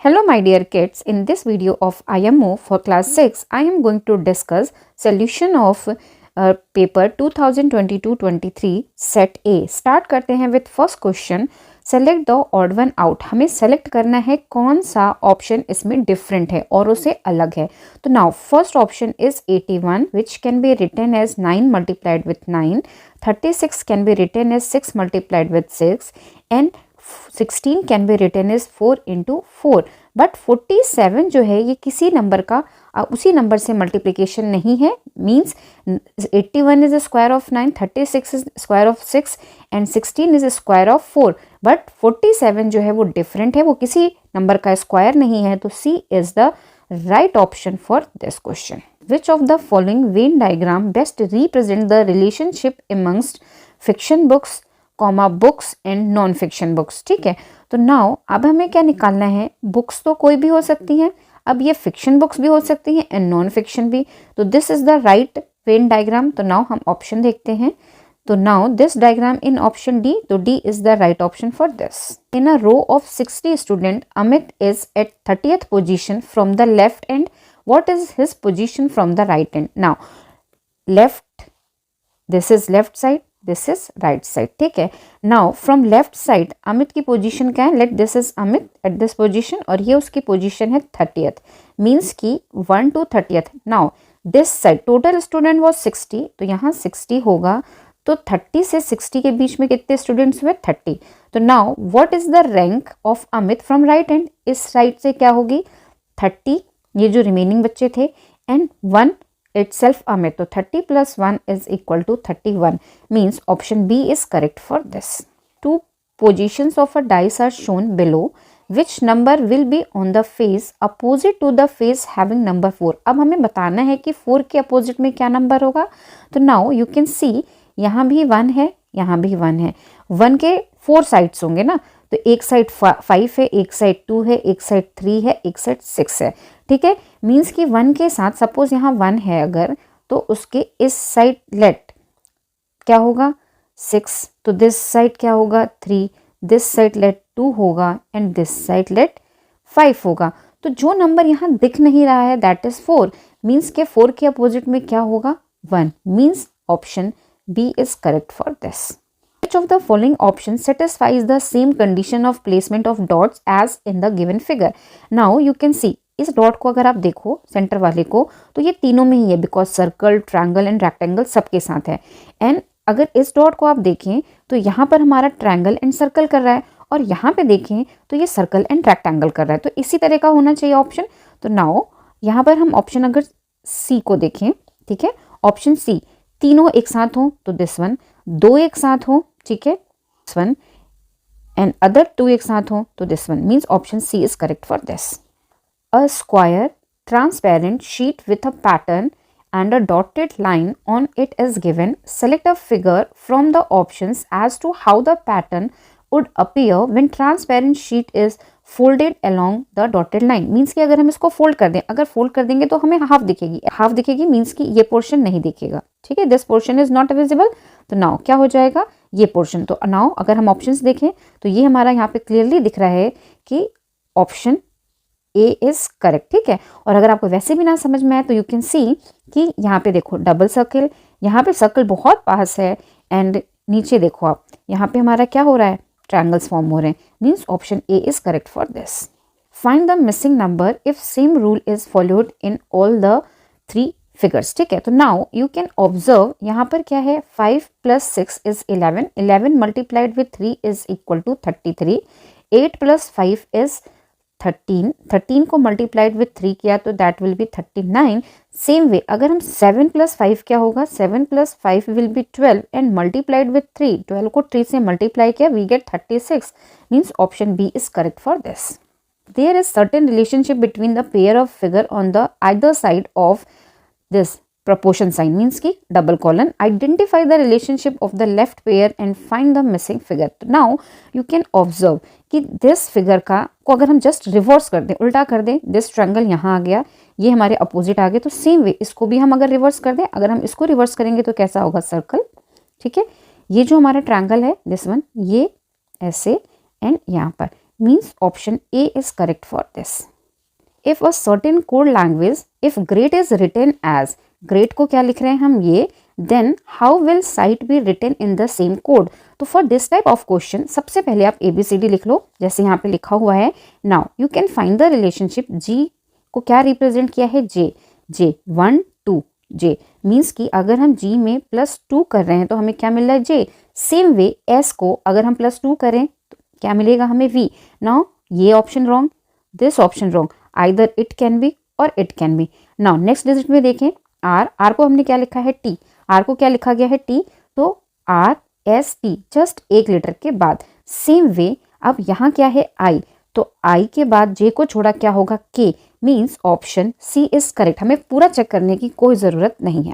Hello my dear kids, in this video of IMO for class 6, I am going to discuss solution of paper 2022-23 set A. Start करते हैं with first question. Select the odd one out. हमें select करना है कौन सा option इसमें different है और उसे अलग है. तो now first option is 81 which can be written as 9 multiplied with 9. 36 can be written as 6 multiplied with 6 and 16 can be written as 4 into 4. But 47 जो है ये किसी नंबर का उसी नंबर से मल्टीप्लिकेशन नहीं है. Means 81 is square of 9, 36 is square of 6 and 16 is square of 4. But 47 जो है वो डिफरेंट है, वो किसी नंबर का स्क्वायर नहीं है. तो C is the right option for this question. Which of the following Venn diagram best represent the relationship amongst fiction books comma books and non fiction books. ठीक है, तो नाउ अब हमें क्या निकालना है. बुक्स तो कोई भी हो सकती हैं, अब ये फिक्शन बुक्स भी हो सकती हैं एंड नॉन फिक्शन भी. तो this is the right Venn diagram. तो नाउ हम ऑप्शन देखते हैं. तो now this diagram in option D, तो D is the right option for this. In a row of 60 student, Amit is at 30th position from the left end. What is his position from the right end. Now left, this is left side, this is right side. ठीक है, now from left side Amit की position क्या है. Let this is Amit at this position और ये उसकी position है 30th. Means की 1 to 30th. Now this side total student was 60, तो यहाँ 60 होगा. तो 30 से 60 के बीच में कितने स्टूडेंट्स हुए, 30. तो now what is the rank of Amit from right and. इस साइड से क्या होगी 30, ये जो रिमेनिंग बच्चे थे, एंड 1 itself Amit. तो 30 plus 1 is equal to 31. Means option B is correct for this. Two positions of a dice are shown below. Which number will be on the face opposite to the face having number 4. अब हमें बताना है कि 4 के opposite में क्या number होगा. तो now you can see यहाँ भी 1 है, यहाँ भी 1 है. 1 के 4 साइड्स होंगे ना, तो एक साइड 5 है, एक साइड 2 है, एक साइड 3 है, एक साइड 6 है. ठीक है, मीन्स कि 1 के साथ सपोज यहाँ 1 है अगर, तो उसके इस साइड लेट क्या होगा 6. तो दिस साइड क्या होगा 3, दिस साइड लेट 2 होगा एंड दिस साइड लेट 5 होगा. तो जो नंबर यहाँ दिख नहीं रहा है दैट इज 4. मीन्स के 4 के अपोजिट में क्या होगा 1. Means option B is correct for this. Which of the following option satisfies the same condition of placement of dots as in the given figure. Now you can see इस dot को अगर आप देखो centre वाले को, तो ये तीनों में ही है because circle, triangle and rectangle सबके साथ है. एंड अगर इस डॉट को आप देखें तो यहाँ पर हमारा ट्रायंगल एंड सर्कल कर रहा है और यहाँ पे देखें तो ये सर्कल एंड रेक्टेंगल कर रहा है. तो इसी तरह का होना चाहिए ऑप्शन. तो नाउ यहाँ पर हम ऑप्शन अगर सी को देखें, ठीक है, ऑप्शन सी तीनों एक साथ हो तो दिस वन, 2 एक साथ हो, ठीक है, दिस वन, एंड अदर 2 एक साथ हो तो this one. Means option C is correct for this. A square transparent sheet with a pattern and a dotted line on it is given. Select a figure from the options as to how the pattern would appear when transparent sheet is folded along the dotted line. Means कि अगर हम इसको fold कर दें, अगर fold कर देंगे तो हमें हाफ दिखेगी, हाफ दिखेगी मीन्स कि ये पोर्शन नहीं दिखेगा. ठीक है, this portion is not visible. तो नाउ क्या हो जाएगा ये पोर्शन. तो नाउ अगर हम ऑप्शंस देखें तो ये हमारा यहाँ पे क्लियरली दिख रहा है कि ऑप्शन ए इज करेक्ट. ठीक है, और अगर आपको वैसे भी ना समझ में आए तो यू कैन सी कि यहाँ पे देखो डबल सर्कल, यहाँ पे सर्कल बहुत पास है एंड नीचे देखो आप यहाँ पे हमारा क्या हो रहा है, ट्रायंगल्स फॉर्म हो रहे हैं. Means option A is correct for this. Find the missing number if same rule is followed in all the 3 figures. ठीक है, तो नाउ यू कैन ऑब्जर्व यहाँ पर क्या है 5 + 6 is 11. 11 multiplied with 3 is equal to 33. 8 + 5 is 13. 13 को multiplied with 3 किया तो that will be 39. Same way अगर हम 7 + 5 क्या होगा, 7 + 5 will be 12 and multiplied with 3, 12 को 3 से मल्टीप्लाई किया we get 36. Means option B is correct for this. There is certain relationship between the pair of figure on the either side of this proportion sign. Means की double colon. Identify the relationship of the left pair and find the missing figure. Now you can observe कि this figure का को अगर हम just reverse कर दें, उल्टा कर दें, दिस ट्रायंगल यहाँ आ गया, ये हमारे अपोजिट आ गए, तो सेम वे इसको भी हम अगर रिवर्स कर दें, अगर हम इसको रिवर्स करेंगे तो कैसा होगा सर्कल. ठीक है, ये जो हमारा ट्रायंगल है दिस वन, ये ऐसे एंड यहाँ पर means option A is correct for this. If a certain code language, if great is written as, great को क्या लिख रहे हैं हम ये, then how will sight be written in the same code. तो for this type of question सबसे पहले आप ABCD लिख लो, जैसे यहाँ पे लिखा हुआ है। Now you can find the relationship. G को क्या रिप्रेजेंट किया है, J 1 2 J मीन्स कि अगर हम G में +2 कर रहे हैं तो हमें क्या मिल रहा है, J। सेम वे S को अगर हम +2 करें तो क्या मिलेगा हमें, V। नाउ ये option wrong, this option wrong, either it can be और it can be. Now next digit में देखें, R को हमने क्या लिखा है, T, R को क्या लिखा गया है, T, तो RST जस्ट एक लेटर के बाद। सेम वे अब यहाँ क्या है, I, तो I के बाद J को छोड़ा क्या होगा, K, means option C is correct. हमें पूरा चेक करने की कोई ज़रूरत नहीं है।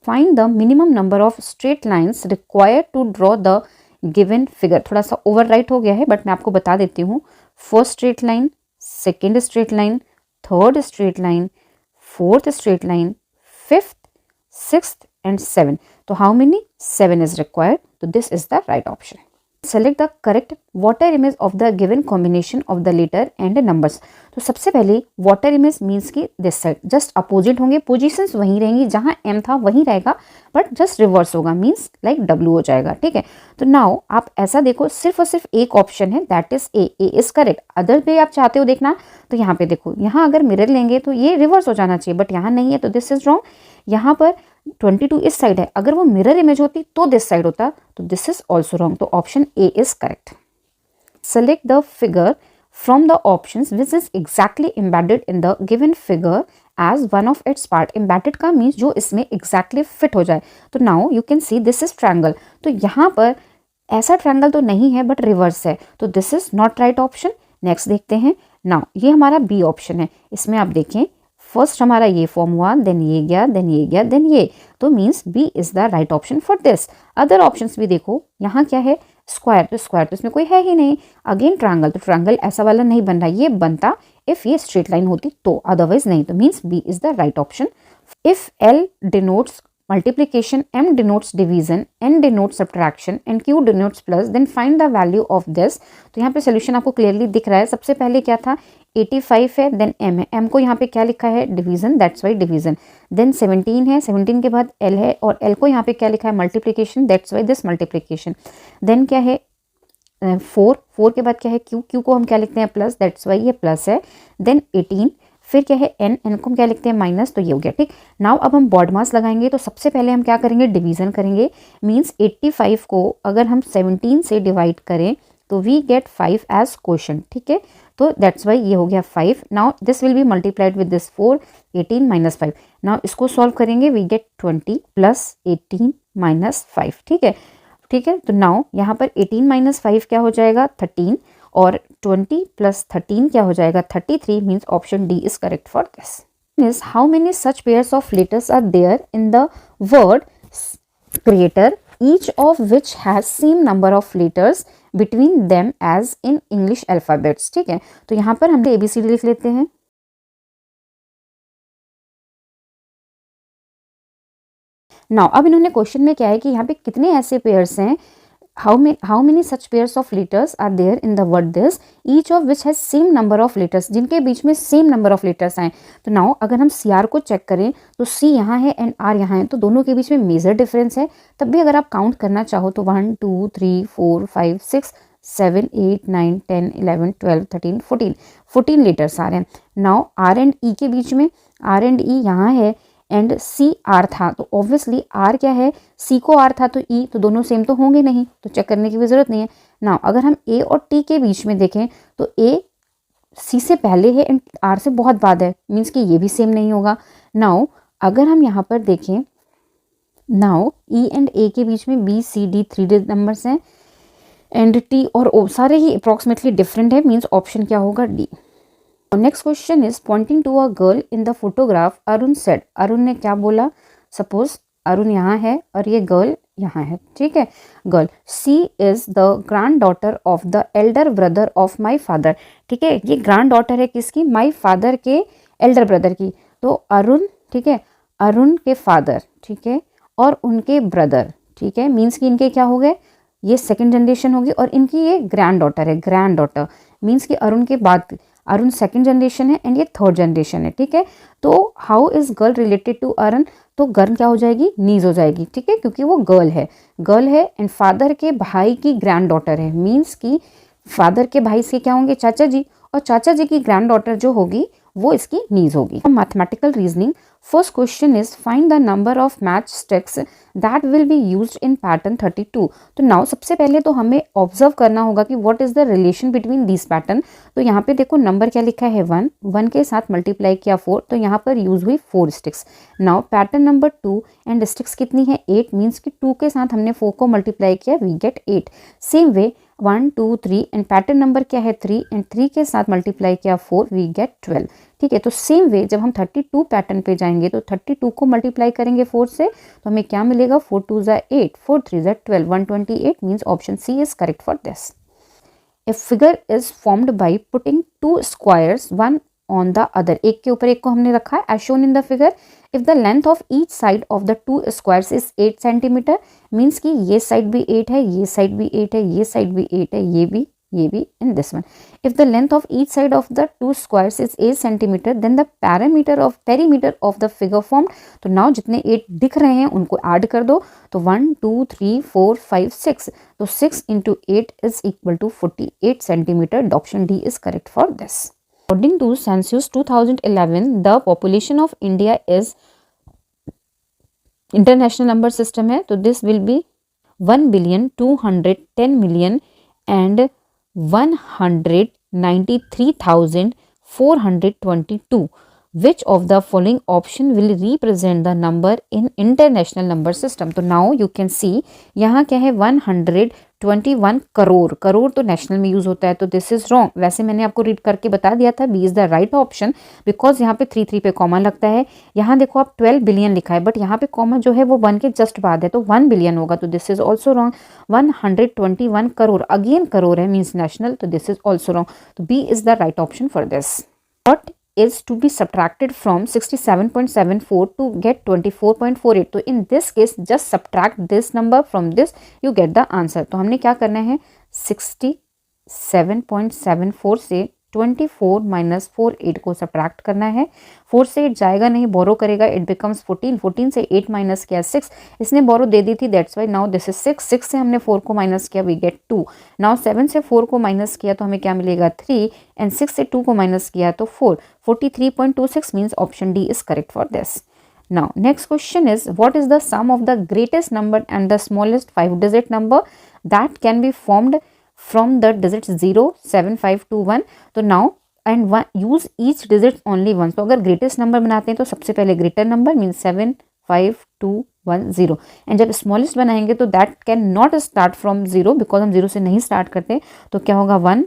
Find the minimum number of straight lines required to draw the given figure. थोड़ा सा ओवरराइट हो गया है बट मैं आपको बता देती हूँ। First straight line, second straight line, third straight line, fourth straight line, fifth, sixth and 7. तो how many? 7 is required. So this is the right option. Select the correct water image of the given combination of the letter and numbers. तो सबसे पहले water image means कि this side just opposite होंगे, positions वहीं रहेंगी, जहाँ M था वहीं रहेगा but just reverse होगा, means like W हो जाएगा, ठीक है। तो now आप ऐसा देखो, सिर्फ और सिर्फ एक ऑप्शन है, that is A is correct। Other पे आप चाहते हो देखना तो यहाँ पे देखो, यहाँ अगर मिरर लेंगे तो ये रिवर्स हो जाना चाहिए बट यहाँ नहीं है तो दिस इज रॉन्ग। यहाँ पर 22 इस साइड है, अगर वो मिरर इमेज होती तो दिस साइड होता, तो दिस इज ऑल्सो रॉन्ग। तो option A is correct. Select the figure from the options which is exactly embedded in the given figure as one of its part. Embedded का means जो इसमें exactly fit हो जाए। तो now you can see this is triangle, तो यहाँ पर ऐसा ट्रायंगल तो नहीं है बट रिवर्स है, तो this is not right option. Next देखते हैं। नाउ ये हमारा बी ऑप्शन है, इसमें आप देखें फर्स्ट हमारा ये फॉर्म हुआ, देन ये गया, देन ये गया, देन ये, तो means B is the right option for this. Other options भी देखो, यहाँ क्या है, स्क्वायर, तो स्क्वायर तो इसमें कोई है ही नहीं। अगेन ट्रायंगल, तो ट्रायंगल ऐसा वाला नहीं बन रहा, ये बनता इफ ये स्ट्रेट लाइन होती तो, अदरवाइज नहीं, तो means B is the right option. If L denotes multiplication, M denotes division, N denotes subtraction and Q denotes plus, then find the value of this। तो यहाँ पे सोल्यूशन आपको clearly दिख रहा है। सबसे पहले क्या था, 85 है, देन M है, M को यहाँ पे क्या लिखा है, division, that's why division. Then 17 है, 17 के बाद L है और L को यहाँ पे क्या लिखा है, multiplication, that's why this multiplication. Then क्या है 4 के बाद क्या है, Q को हम क्या लिखते हैं, प्लस, दैट्स वाई ये प्लस है। देन 18, फिर क्या है N को हम क्या लिखते हैं, माइनस, तो ये हो गया, ठीक। नाउ अब हम बॉड मास लगाएंगे, तो सबसे पहले हम क्या करेंगे, डिवीजन करेंगे। मीन्स 85 को अगर हम 17 से डिवाइड करें तो वी गेट 5 एज क्वोशंट, ठीक है। तो दैट्स वाई ये हो गया 5। Now this will be multiplied with this 4, 18 minus 5। Now इसको सॉल्व करेंगे, वी गेट 20 प्लस 18 माइनस 5, ठीक है, ठीक है। तो नाउ यहाँ पर 18 माइनस 5 क्या हो जाएगा, 13, और 20 प्लस 13 क्या हो जाएगा, 33, means option D is correct for this. Is how many such pairs of letters are there in the word creator, each of which has same number of letters between them as in English alphabets, ठीक है। तो यहाँ पर हम ABCD लिख लेते हैं। Now अब इन्होंने क्वेश्चन में क्या है कि यहाँ पे कितने ऐसे पेयर्स हैं, how many such pairs of letters are there in the word this, each of which has same number of letters, जिनके बीच में सेम नंबर ऑफ लेटर्स आए। तो नाउ अगर हम CR को चेक करें तो C यहाँ है एंड R यहाँ है, तो दोनों के बीच में मेजर डिफरेंस है। तब भी अगर आप काउंट करना चाहो तो 1 2 3 4 5 6 7 8 9 10 11 12 13 14 लेटर्स आ रहे हैं। नाउ R एंड E के बीच में, R एंड E यहाँ है एंड C R था, तो ऑब्वियसली R क्या है, C को R था तो E, तो दोनों सेम तो होंगे नहीं, तो चेक करने की भी जरूरत नहीं है। नाउ अगर हम A और T के बीच में देखें तो A C से पहले है एंड R से बहुत बाद है, मीन्स कि ये भी सेम नहीं होगा। नाउ अगर हम यहाँ पर देखें, नाउ E एंड A के बीच में B C D 3 नंबर्स हैं एंड T और O सारे ही अप्रॉक्सीमेटली डिफरेंट है, मीन्स ऑप्शन क्या होगा, D। Next question is pointing to a girl in the photograph, Arun said, Arun ने क्या बोला, सपोज अरुण यहाँ है और ये गर्ल यहाँ है, ठीक है। Girl, she is the granddaughter of the elder brother of my father, ठीक है। ये ग्रैंड डॉटर है किसकी, माई फादर के एल्डर ब्रदर की। तो अरुण, ठीक है, अरुण के फादर, ठीक है, और उनके ब्रदर, ठीक है, मीन्स कि इनके क्या हो गए, ये सेकेंड जनरेशन होगी और इनकी ये ग्रैंड डॉटर है, ग्रैंड डॉटर मीन्स कि अरुण के बाद अरुण सेकंड जनरेशन है एंड ये थर्ड जनरेशन है, ठीक है। तो how is girl related to Arun, तो गर्ल क्या हो जाएगी, नीज हो जाएगी, ठीक है, क्योंकि वो गर्ल है एंड फादर के भाई की ग्रैंड डॉटर है, मीन्स कि फादर के भाई से क्या होंगे, चाचा जी, और चाचा जी की ग्रैंड डॉटर जो होगी वो इसकी नीज होगी। Mathematical reasoning, first question is find the number of match sticks that will be used in pattern 32। तो नाउ सबसे पहले तो हमें ऑब्जर्व करना होगा कि what is the relation between this pattern. तो यहाँ पे देखो नंबर क्या लिखा है 1, 1 के साथ मल्टीप्लाई किया 4, तो यहाँ पर यूज हुई 4 sticks. Now pattern number 2 and sticks कितनी है 8, मीन्स कि 2 के साथ हमने 4 को मल्टीप्लाई किया, we get 8। Same way 1 2 3 and pattern number क्या है 3 एंड 3 के साथ मल्टीप्लाई किया 4, वी गेट 12, ठीक है। तो सेम वे जब हम 32 पैटर्न पे जाएंगे तो 32 को मल्टीप्लाई करेंगे 4 से, तो हमें क्या मिलेगा, 4 2 ज़ा 8, 4 3 ज़ा 12, 128, means option C is correct for this. A figure is formed by putting two squares one on the other, एक के ऊपर एक को हमने रखा है as shown in the figure. If the length of each side of the two squares is 8 centimeter, means कि ये साइड भी 8 है, ये साइड भी 8 है, ये साइड भी 8 है, ये भी in this one. If the length of each side of the two squares is 8 centimeter, then the perimeter of the figure formed. तो now जितने 8 दिख रहे हैं उनको ऐड कर दो, तो 1 2 3 4 5 6, तो 6 into 8 is equal to 48 centimeter. Option D is correct for this. According to Census 2011, the population of India is international number system है, तो this will be 1,210,000,000 and 193,422. Which of the following option will represent the number in international number system? तो now you can see यहाँ क्या है 121 करोड़, करोड़ तो national में use होता है, तो दिस इज रॉन्ग। वैसे मैंने आपको रीड करके बता दिया था B is the right option, because यहाँ पे 3 पे कॉमा लगता है। यहाँ देखो आप 12 बिलियन लिखा है, बट यहाँ पे कॉमा जो है वो 1 के जस्ट बाद है, तो 1 बिलियन होगा, तो this is also wrong. 121 crore, again crore है, मीन्स नेशनल, तो दिस इज ऑल्सो रॉन्ग, तो B is the right option for this. What is to be subtracted from 67.74 to get 24.48? तो in this case just subtract this number from this, you get the answer. तो हमने क्या करना है, 67.74 से 24 minus 48 को subtract करना है। 4 से 8 जाएगा नहीं, बोरो करेगा, इट बिकम्स 14, 14 से 8 माइनस किया 6, इसने बोरो दे दी थी, that's why now this is 6, 6 से हमने 4 को माइनस किया, वी गेट 2। नाउ 7 से 4 को माइनस किया तो हमें क्या मिलेगा 3, एंड 6 से 2 को माइनस किया तो 4, 43.26 means option D is correct for this. Now next question is, what is the sum of the greatest number and the smallest 5-digit number that can be formed from the digits 0, 7, 5 to 1? तो now and one use each digit only once. तो अगर greatest number बनाते हैं तो सबसे पहले greater number means 7, 5, 2, 1, 0, and जब smallest बनाएंगे तो that can not start from 0 because हम 0 से नहीं स्टार्ट करते, तो क्या होगा 1,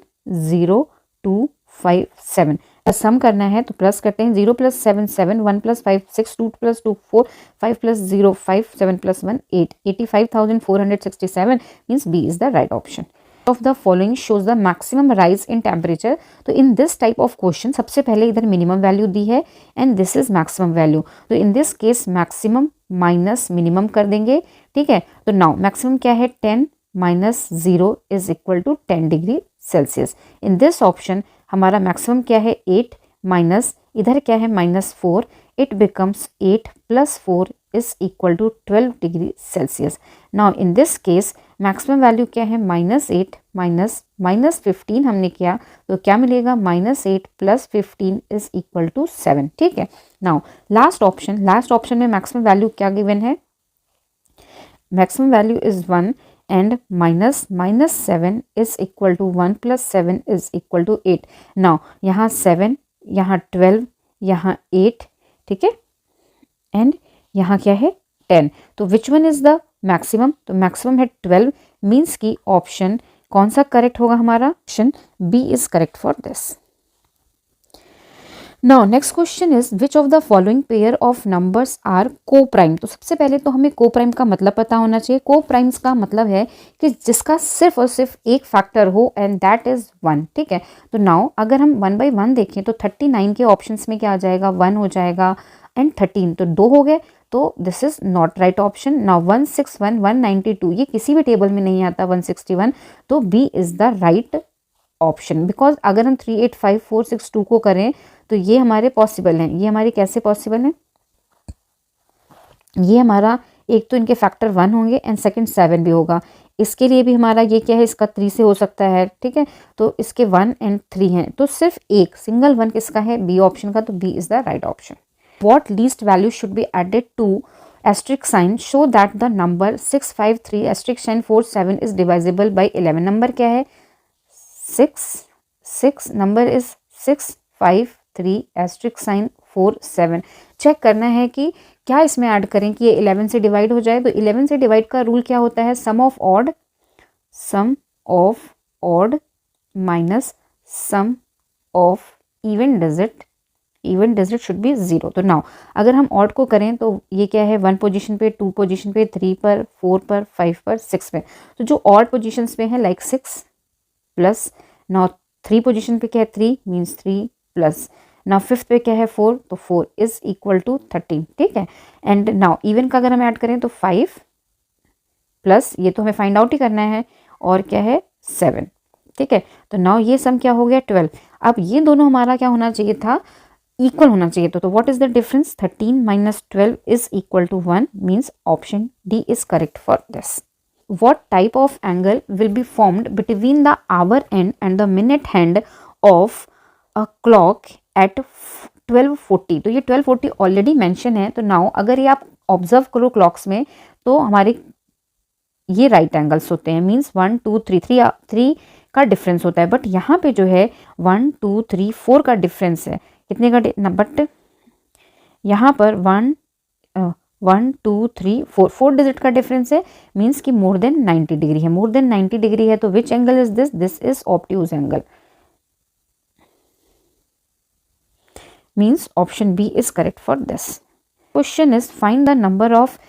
0, 2, 5, 7। सम करना है तो प्लस करते हैं, 0 + 7 7, 1 + 5 6, 2 + 2 4, 5 + 0 5, 7 + 1 8, 85,467 means B is the right option. Of the following shows the maximum rise in temperature. तो in this type of question सबसे पहले इधर मिनिमम वैल्यू दी है and this is maximum value, तो in this case maximum minus minimum कर देंगे, ठीक है। तो नाउ मैक्सिमम क्या है, 10 - 0 is equal to 10 degree Celsius. In this option हमारा मैक्सिमम क्या है 8 माइनस इधर क्या है -4, it becomes 8 + 4 is equal to 12 degree Celsius. Now in this case maximum value क्या है -8 माइनस 15 हमने किया तो क्या मिलेगा -8 + 15 इज इक्वल टू 7, ठीक है। नाउ लास्ट ऑप्शन में मैक्सिमम वैल्यू क्या गिवन है, maximum value is 1 and -7 is equal to 1 + 7 is equal to 8. Now यहाँ 7, यहाँ 12, यहाँ 8, ठीक है, एंड यहाँ क्या है 10, तो which one is the maximum, तो मैक्सिमम है 12, मीन्स की ऑप्शन कौन सा करेक्ट होगा हमारा, option B is correct for this. Now next question is which of the following pair of numbers are coprime. तो सबसे पहले तो हमें को प्राइम का मतलब पता होना चाहिए। को प्राइम्स का मतलब है कि जिसका सिर्फ और सिर्फ एक फैक्टर हो एंड दैट इज 1, ठीक है। तो नाउ अगर हम 1 by 1 देखें तो 39 के ऑप्शंस में क्या आ जाएगा, 1 हो जाएगा एंड 13, तो 2 हो गए, तो this is not right option. Now 161, 192 ये किसी भी टेबल में नहीं आता, 161, तो B is the right option, because अगर हम 3, 8, 5, 4, 6, 2 को करें तो ये हमारे पॉसिबल हैं। ये हमारे कैसे पॉसिबल हैं? ये हमारा एक तो इनके फैक्टर 1 होंगे एंड सेकंड 7 भी होगा। इसके लिए भी हमारा ये क्या है, इसका 3 से हो सकता है, ठीक है। तो इसके 1 एंड 3 हैं, तो सिर्फ एक सिंगल 1 किसका है? बी ऑप्शन का, तो B is the right option. What least value should be added to asterisk sign show that the number 653 asterisk sign 47 is divisible by 11। Number क्या है? 6 number is 653 asterisk sign 47। Check करना है कि क्या इसमें add करें कि ये 11 से डिवाइड हो जाए। तो 11 से डिवाइड का रूल क्या होता है? Sum of odd minus sum of even digit should be 0। तो नाउ अगर हम ऑड को करें तो ये क्या है? 1 पोजीशन पे, 2 पोजीशन पे, 3 पर, 4 पर, 5 पर, 6 पे। तो जो ऑड पोजीशंस पे है लाइक 6 प्लस, नाउ 3 पोजीशन पे क्या है? 3 मीन्स 3 प्लस, नाउ 5th पे क्या है? 4, तो 4 इज इक्वल टू 13, ठीक है। एंड नाउ इवन का अगर हम ऐड करें तो 5 प्लस, ये तो हमें फाइंड आउट ही करना है, और क्या है? 7, ठीक है। तो नाउ ये सम क्या हो गया? 12। अब ये दोनों हमारा क्या होना चाहिए था? इक्वल होना चाहिए। तो what is the difference? 13 minus 12 is equal to 1, means option D is correct for this. What type of angle will be formed between the hour end and the minute hand of a clock at 12:40? तो ये 12:40 already mention है। तो now अगर ये आप observe करो clocks में, तो हमारे ये राइट एंगल्स होते हैं, मीन्स 1, 2, 3 का डिफरेंस होता है। बट यहाँ पे जो है 1, 2, 3, 4 का डिफरेंस है। कितने का? बट यहाँ पर 1, 2, 3, 4 डिजिट का डिफरेंस है, मीन्स कि मोर देन 90 डिग्री है। मोर देन 90 डिग्री है तो which angle is this? This is obtuse angle, means option B is correct for this. Question is find the number of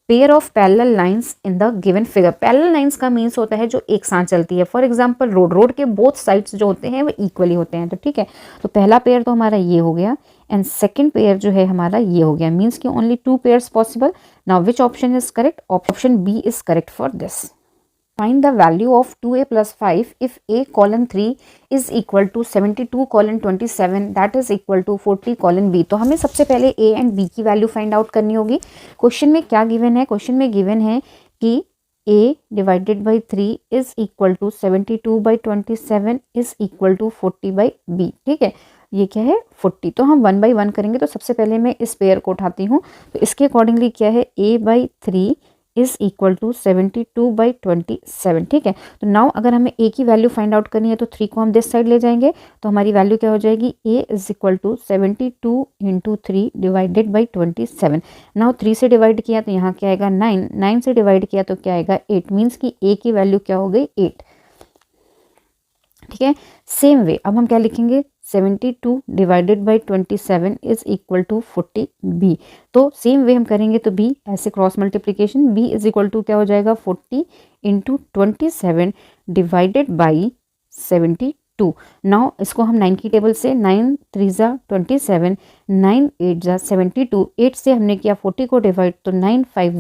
pair of parallel lines in the given figure. Parallel lines का means होता है जो एक साथ चलती है। For example road के both sides जो होते हैं वो इक्वली होते हैं, तो ठीक है। तो पहला पेयर तो हमारा ये हो गया एंड सेकंड पेयर जो है हमारा ये हो गया, मीन्स कि only 2 pairs possible. Now which option is correct? Option B is correct for this. Find the value of 2a plus 5 if a colon 3 is equal to 72 colon 27 that is equal to 40 colon b। तो हमें सबसे पहले a and b की value find out करनी होगी। Question में क्या given है? क्वेश्चन में गिवन है कि a divided by 3 is equal to 72 by 27 is equal to 40 by b, ठीक है। ये क्या है? 40। तो हम 1 बाई 1 करेंगे। तो सबसे पहले मैं इस पेयर को उठाती हूँ। तो इसके अकॉर्डिंगली क्या है? a by 3 is equal to 72 by 27, ठीक है। तो नाउ अगर हमें a की वैल्यू फाइंड आउट करनी है तो 3 को हम दिस साइड ले जाएंगे, तो हमारी वैल्यू क्या हो जाएगी? a is equal to 72 into 3 divided by 27। Now 3 से डिवाइड किया तो यहाँ क्या आएगा? 9, 9 से डिवाइड किया तो क्या आएगा? 8, मीन्स कि a की वैल्यू क्या हो गई? 8, ठीक है। सेम वे अब हम क्या लिखेंगे? 72 divided by 27 is equal to 40 b। तो सेम वे हम करेंगे तो b ऐसे cross multiplication, b is equal to क्या हो जाएगा? 40 इंटू 27 डिवाइडेड बाई 72। नाउ इसको हम 9 की टेबल से 9 3 जा 27, 9 8 जा 72, 8 से हमने किया 40 को डिवाइड तो 8 5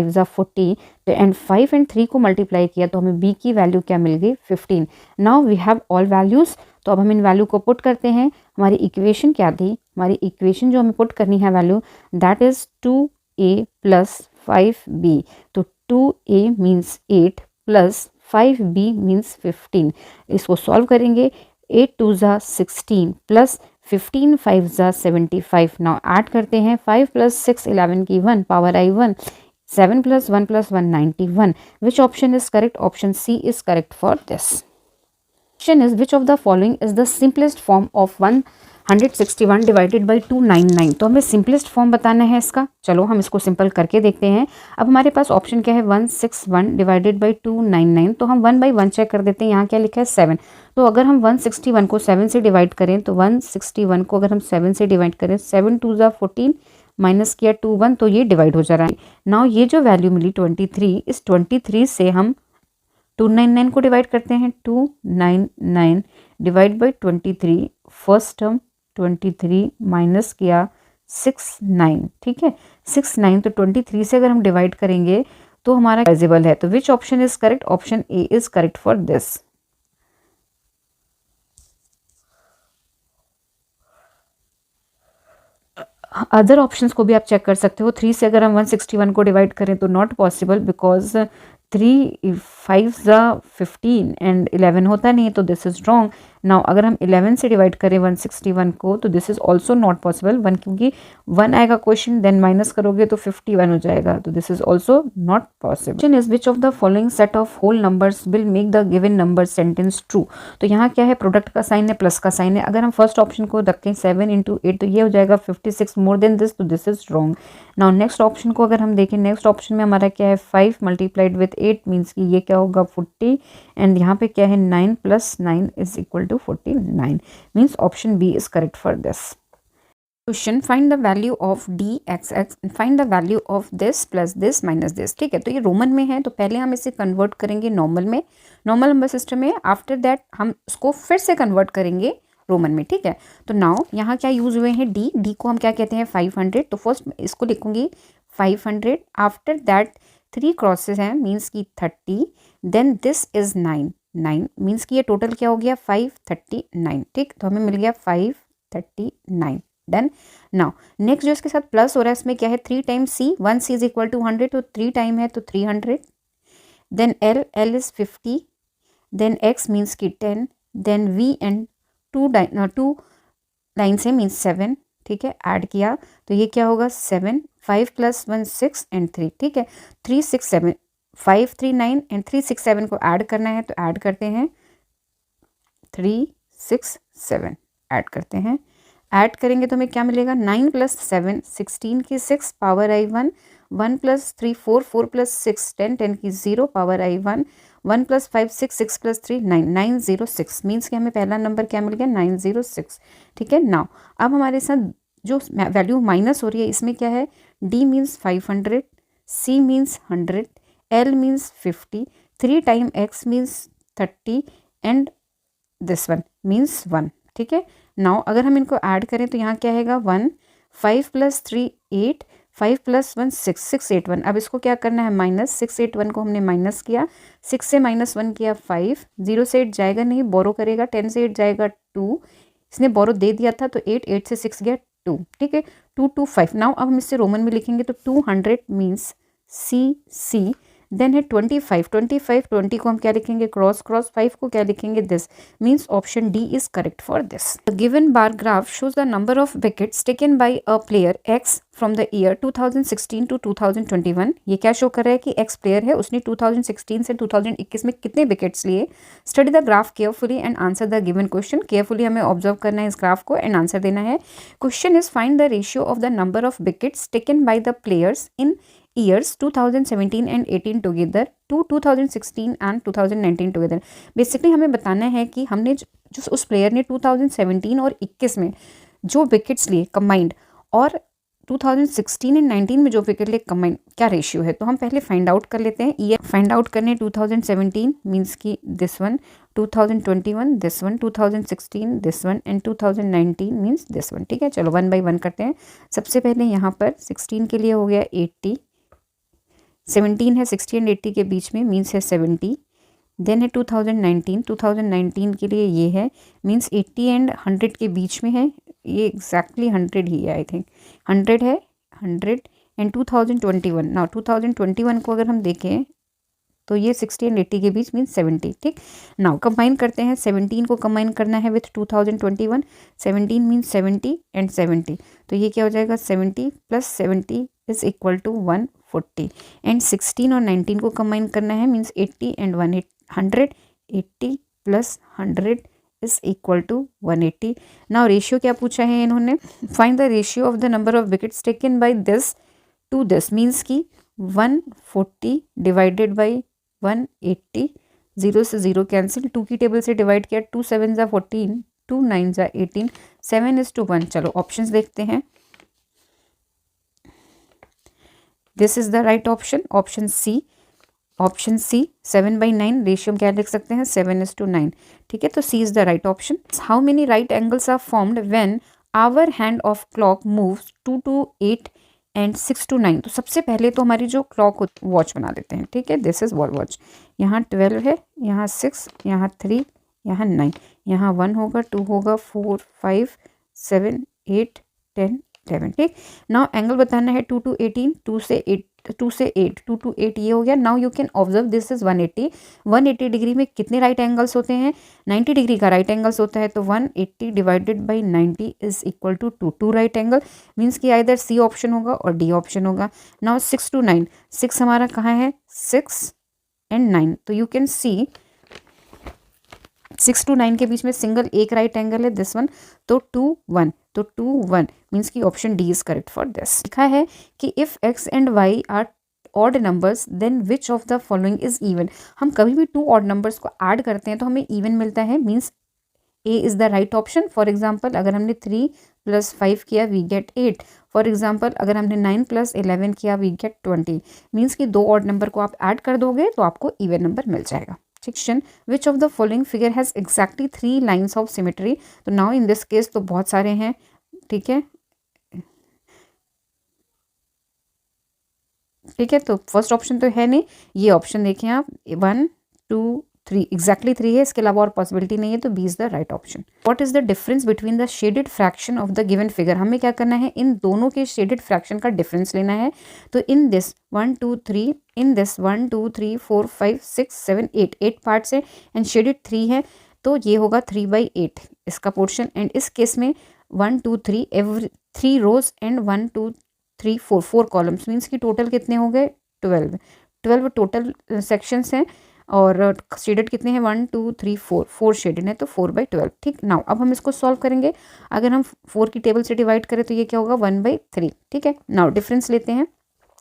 जा 40, तो एंड 5 एंड 3 को मल्टीप्लाई किया तो हमें b की वैल्यू क्या मिल गई? 15। Now we have all values. तो अब हम इन वैल्यू को पुट करते हैं। हमारी इक्वेशन क्या थी? हमारी इक्वेशन जो हमें पुट करनी है value, that is 2a plus 5b। तो 2a means 8 plus 5b means 15। इसको सॉल्व करेंगे। 8 2 जा 16 प्लस 15 5 जा 75। नाउ ऐड करते हैं 5 प्लस 6 11 की 1 power i 1, 7 plus 1 plus 1 91। Which option is correct? Option C is correct for this. Question is which of the following is the simplest form of 161 divided by 299। तो हमें simplest form बताना है इसका। चलो हम इसको सिंपल करके देखते हैं। अब हमारे पास ऑप्शन क्या है? 161 डिवाइडेड बाई 299। तो हम 1 बाई 1 चेक कर देते हैं। यहाँ क्या लिखा है? 7। तो अगर हम 161 को 7 से डिवाइड करें तो 161 को अगर हम 7 से डिवाइड करें, 7 2 जा 14 माइनस किया 2 1, तो ये डिवाइड हो जा रहा है। नाउ ये जो वैल्यू मिली 23, इस 23 से हम 299 को डिवाइड करते हैं। 299 divide by 23, first term 23 minus किया 69, ठीक है। 69 तो 23 से अगर हम डिवाइड करेंगे तो हमारा डिविजिबल है। तो which option is correct? Option A is correct for this. Other options को भी आप चेक कर सकते हो। 3 से अगर हम 161 को डिवाइड करें तो नॉट पॉसिबल, बिकॉज 3 5 15 एंड 11 होता नहीं है, तो दिस इज रॉन्ग। नाउ अगर हम 11 से डिवाइड करें 161 को तो this is also not possible, 1 क्योंकि 1 आएगा क्वेश्चन, देन माइनस करोगे तो 51 हो जाएगा, तो this is also not possible. Question is which of the following set of whole numbers will make the given number sentence true. तो यहाँ क्या है, प्रोडक्ट का साइन है, प्लस का साइन है। अगर हम फर्स्ट ऑप्शन को रखें 7 × 8 तो ये हो जाएगा 56 मोर देन दिस, तो this is wrong. Now next option को अगर हम देखें, नेक्स्ट ऑप्शन में हमारा क्या है 5 मल्टीप्लाइड विथ 8 मीन्स कि ये क्या होगा 40, एंड यहाँ पे क्या है 9 + 9 is equal to 49, means option B is correct for this. Question, find the value of dxx, find the value of this plus this minus this. ठीक है, तो ये रोमन में है, तो पहले हम इसे कन्वर्ट करेंगे नॉर्मल में, नॉर्मल नंबर सिस्टम में। आफ्टर दैट हम उसको फिर से कन्वर्ट करेंगे रोमन में। ठीक है, तो नाउ यहाँ क्या यूज हुए हैं, डी को हम क्या कहते हैं 500, तो फर्स्ट इसको लिखूंगी 500। आफ्टर दैट 3 क्रॉसेस हैं मीन्स की 30, देन दिस इज 9 मीन्स कि ये टोटल क्या हो गया 539। ठीक, तो हमें मिल गया 539, डन। नाउ नेक्स्ट जो इसके साथ प्लस हो रहा है इसमें क्या है 3 time C, 1 C is equal to 100, तो 3 टाइम है तो 300, then L is 50, then X means की 10, देन वी एंड 2 लाइन से मीन्स 7। ठीक है, ऐड किया तो ये क्या होगा 7, 5 + 1 6 एंड 3। ठीक है, 3 6 7 5 3 9 एंड 3 6 7 को ऐड करना है, तो ऐड करते हैं 3 6 7 ऐड करते हैं। ऐड करेंगे तो हमें क्या मिलेगा 9 + 7 16 की 6 पावर आई 1, 1 + 3 4 4 + 6 10 10 की 0 पावर आई 1, 1 + 5 6 6 + 3 9 906 मीन्स कि हमें पहला नंबर क्या मिल गया 906। ठीक है, नाउ अब हमारे साथ जो वैल्यू माइनस हो रही है इसमें क्या है, D means 500, C means 100, L means 50, 3 time X means 30 and this one means 1। ठीक है, नाउ अगर हम इनको ऐड करें तो यहाँ क्या आएगा 1, 5 + 3 8, 5 + 1 6 681। अब इसको क्या करना है माइनस, 681 को हमने माइनस किया, 6 से -1 किया 5, 0 से 8 जाएगा नहीं, बोरो करेगा, 10 से 8 जाएगा 2, इसने बोरो दे दिया था तो 8 8 से 6 गया 2। ठीक है, 225। नाउ अब हम इससे रोमन में लिखेंगे तो 200 मीन्स सी, देन है 25 20 को हम क्या लिखेंगे क्रॉस, 5 को क्या लिखेंगे this, means option D is correct for this. The given bar graph shows the number of wickets taken by a player X from the year 2016 to 2021। ये क्या शो कर रहा है कि एक्स प्लेयर है, उसने 2016 से 2021 में कितने विकेट्स लिए। Study the graph carefully and answer the given question. Carefully हमें ऑब्जर्व करना है इस ग्राफ को एंड आंसर देना है। Question is find the ratio of the number of wickets taken by the players in years 2017 and 18 together to 2016 and 2019 together। Basically हमें बताना है कि हमने जो उस प्लेयर ने 2017 और 21 में जो विकेट्स लिए कंबाइंड और 2016 एंड 19 में जो विकेट लिए कंबाइंड क्या रेशियो है। तो हम पहले फाइंड आउट कर लेते हैं। ईयर फाइंड आउट करने 2017 मीन्स की this one, 2021 this one, 2016 this one and 2019 means this one. ठीक है, चलो 1 बाय 1 करते हैं। सबसे पहले यहाँ पर 16 के लिए हो गया 80, 17 है 60 एंड 80 के बीच में मीन्स है 70, देन है 2019 के लिए ये है मीन्स 80 एंड 100 के बीच में है, ये एग्जैक्टली 100 ही है, आई थिंक 100 है 100 एंड 2021। नाउ 2021 को अगर हम देखें तो ये 60 एंड 80 के बीच मीन्स 70। ठीक, नाउ कंबाइन करते हैं, 17 को कंबाइन करना है विथ 2021, 17 मीन्स 70 एंड 70, तो ये क्या हो जाएगा 70 + 70 इज इक्वल टू 140 एंड 16 और 19 को कंबाइन करना है means 80 and 100, 80 + 100 is equal to 180। Now ratio क्या पूछा है इन्होंने, find the ratio of the number of wickets taken by this to this, means की 140 डिवाइडेड बाई 180, 0 से 0 कैंसिल, 2 की टेबल से डिवाइड किया, 2 7 = 14, 2 9 = 18, 7:1। चलो ऑप्शंस देखते हैं। This is the right option, option C 7/9 ratio क्या लिख सकते हैं 7:9। ठीक है, तो C is the right option. How many right angles are formed when our hand of clock moves 2 to 8 and 6 to 9। तो सबसे पहले तो हमारी जो क्लॉक वॉच बना देते हैं। ठीक है, दिस इज वॉच, यहाँ 12 है, यहाँ 6, यहाँ 3, यहाँ 9, यहाँ 1 होगा, 2 होगा, 4 5 7 8 10 11, ठीक। नाउ एंगल बताना है 2 to 18, 2 से 8 ये हो गया। Now you can observe this is 180 degree में कितने राइट एंगल्स होते हैं, 90 डिग्री का राइट एंगल्स होता है, तो 180 divided by 90 is equal to 2 right angle, means कि आइदर सी ऑप्शन होगा और डी ऑप्शन होगा। नाउ 6 to 9, 6 हमारा कहाँ है, 6 and 9, तो यू कैन सी 6 to 9 के बीच में सिंगल एक राइट एंगल है, दिस वन, तो 2 1, तो 2 1 मीन्स कि option D is correct for this. लिखा है कि if X and Y are odd numbers then which of the following is even. हम कभी भी 2 ऑड नंबर्स को ऐड करते हैं तो हमें इवन मिलता है, means A is the right option. For example अगर हमने 3 + 5 किया वी गेट 8। फॉर एग्जाम्पल अगर हमने 9 + 11 किया वी गेट 20, मीन्स कि 2 ऑड नंबर को आप ऐड कर दोगे तो आपको इवन नंबर मिल जाएगा। Section which of the following figure has exactly 3 lines of symmetry. तो नाउ इन दिस केस तो बहुत सारे हैं, ठीक है, ठीक है। तो फर्स्ट ऑप्शन तो है नहीं, ये ऑप्शन देखें आप, 1 2 3 एग्जैक्टली 3 है, इसके अलावा और पॉसिबिलिटी नहीं है, तो B is the right option. What is the difference between the shaded fraction of the given figure. हमें क्या करना है, इन दोनों के शेडेड फ्रैक्शन का डिफरेंस लेना है। तो in this 1 2 3, in this 1 2 3 4 5 6 7 8 parts है एंड शेडेड 3 है, तो ये होगा 3/8 इसका पोर्शन। एंड इस केस में 1 2 3 every 3 rows and 1 2 3 4 columns, means कि टोटल कितने हो गए, 12 टोटल सेक्शंस हैं और शेडेड कितने हैं, 1 2 3 4 शेडेड है, तो 4/12, ठीक। नाउ अब हम इसको सॉल्व करेंगे। अगर हम 4 की टेबल से डिवाइड करें तो ये क्या होगा, 1/3, ठीक है। नाउ डिफरेंस लेते हैं,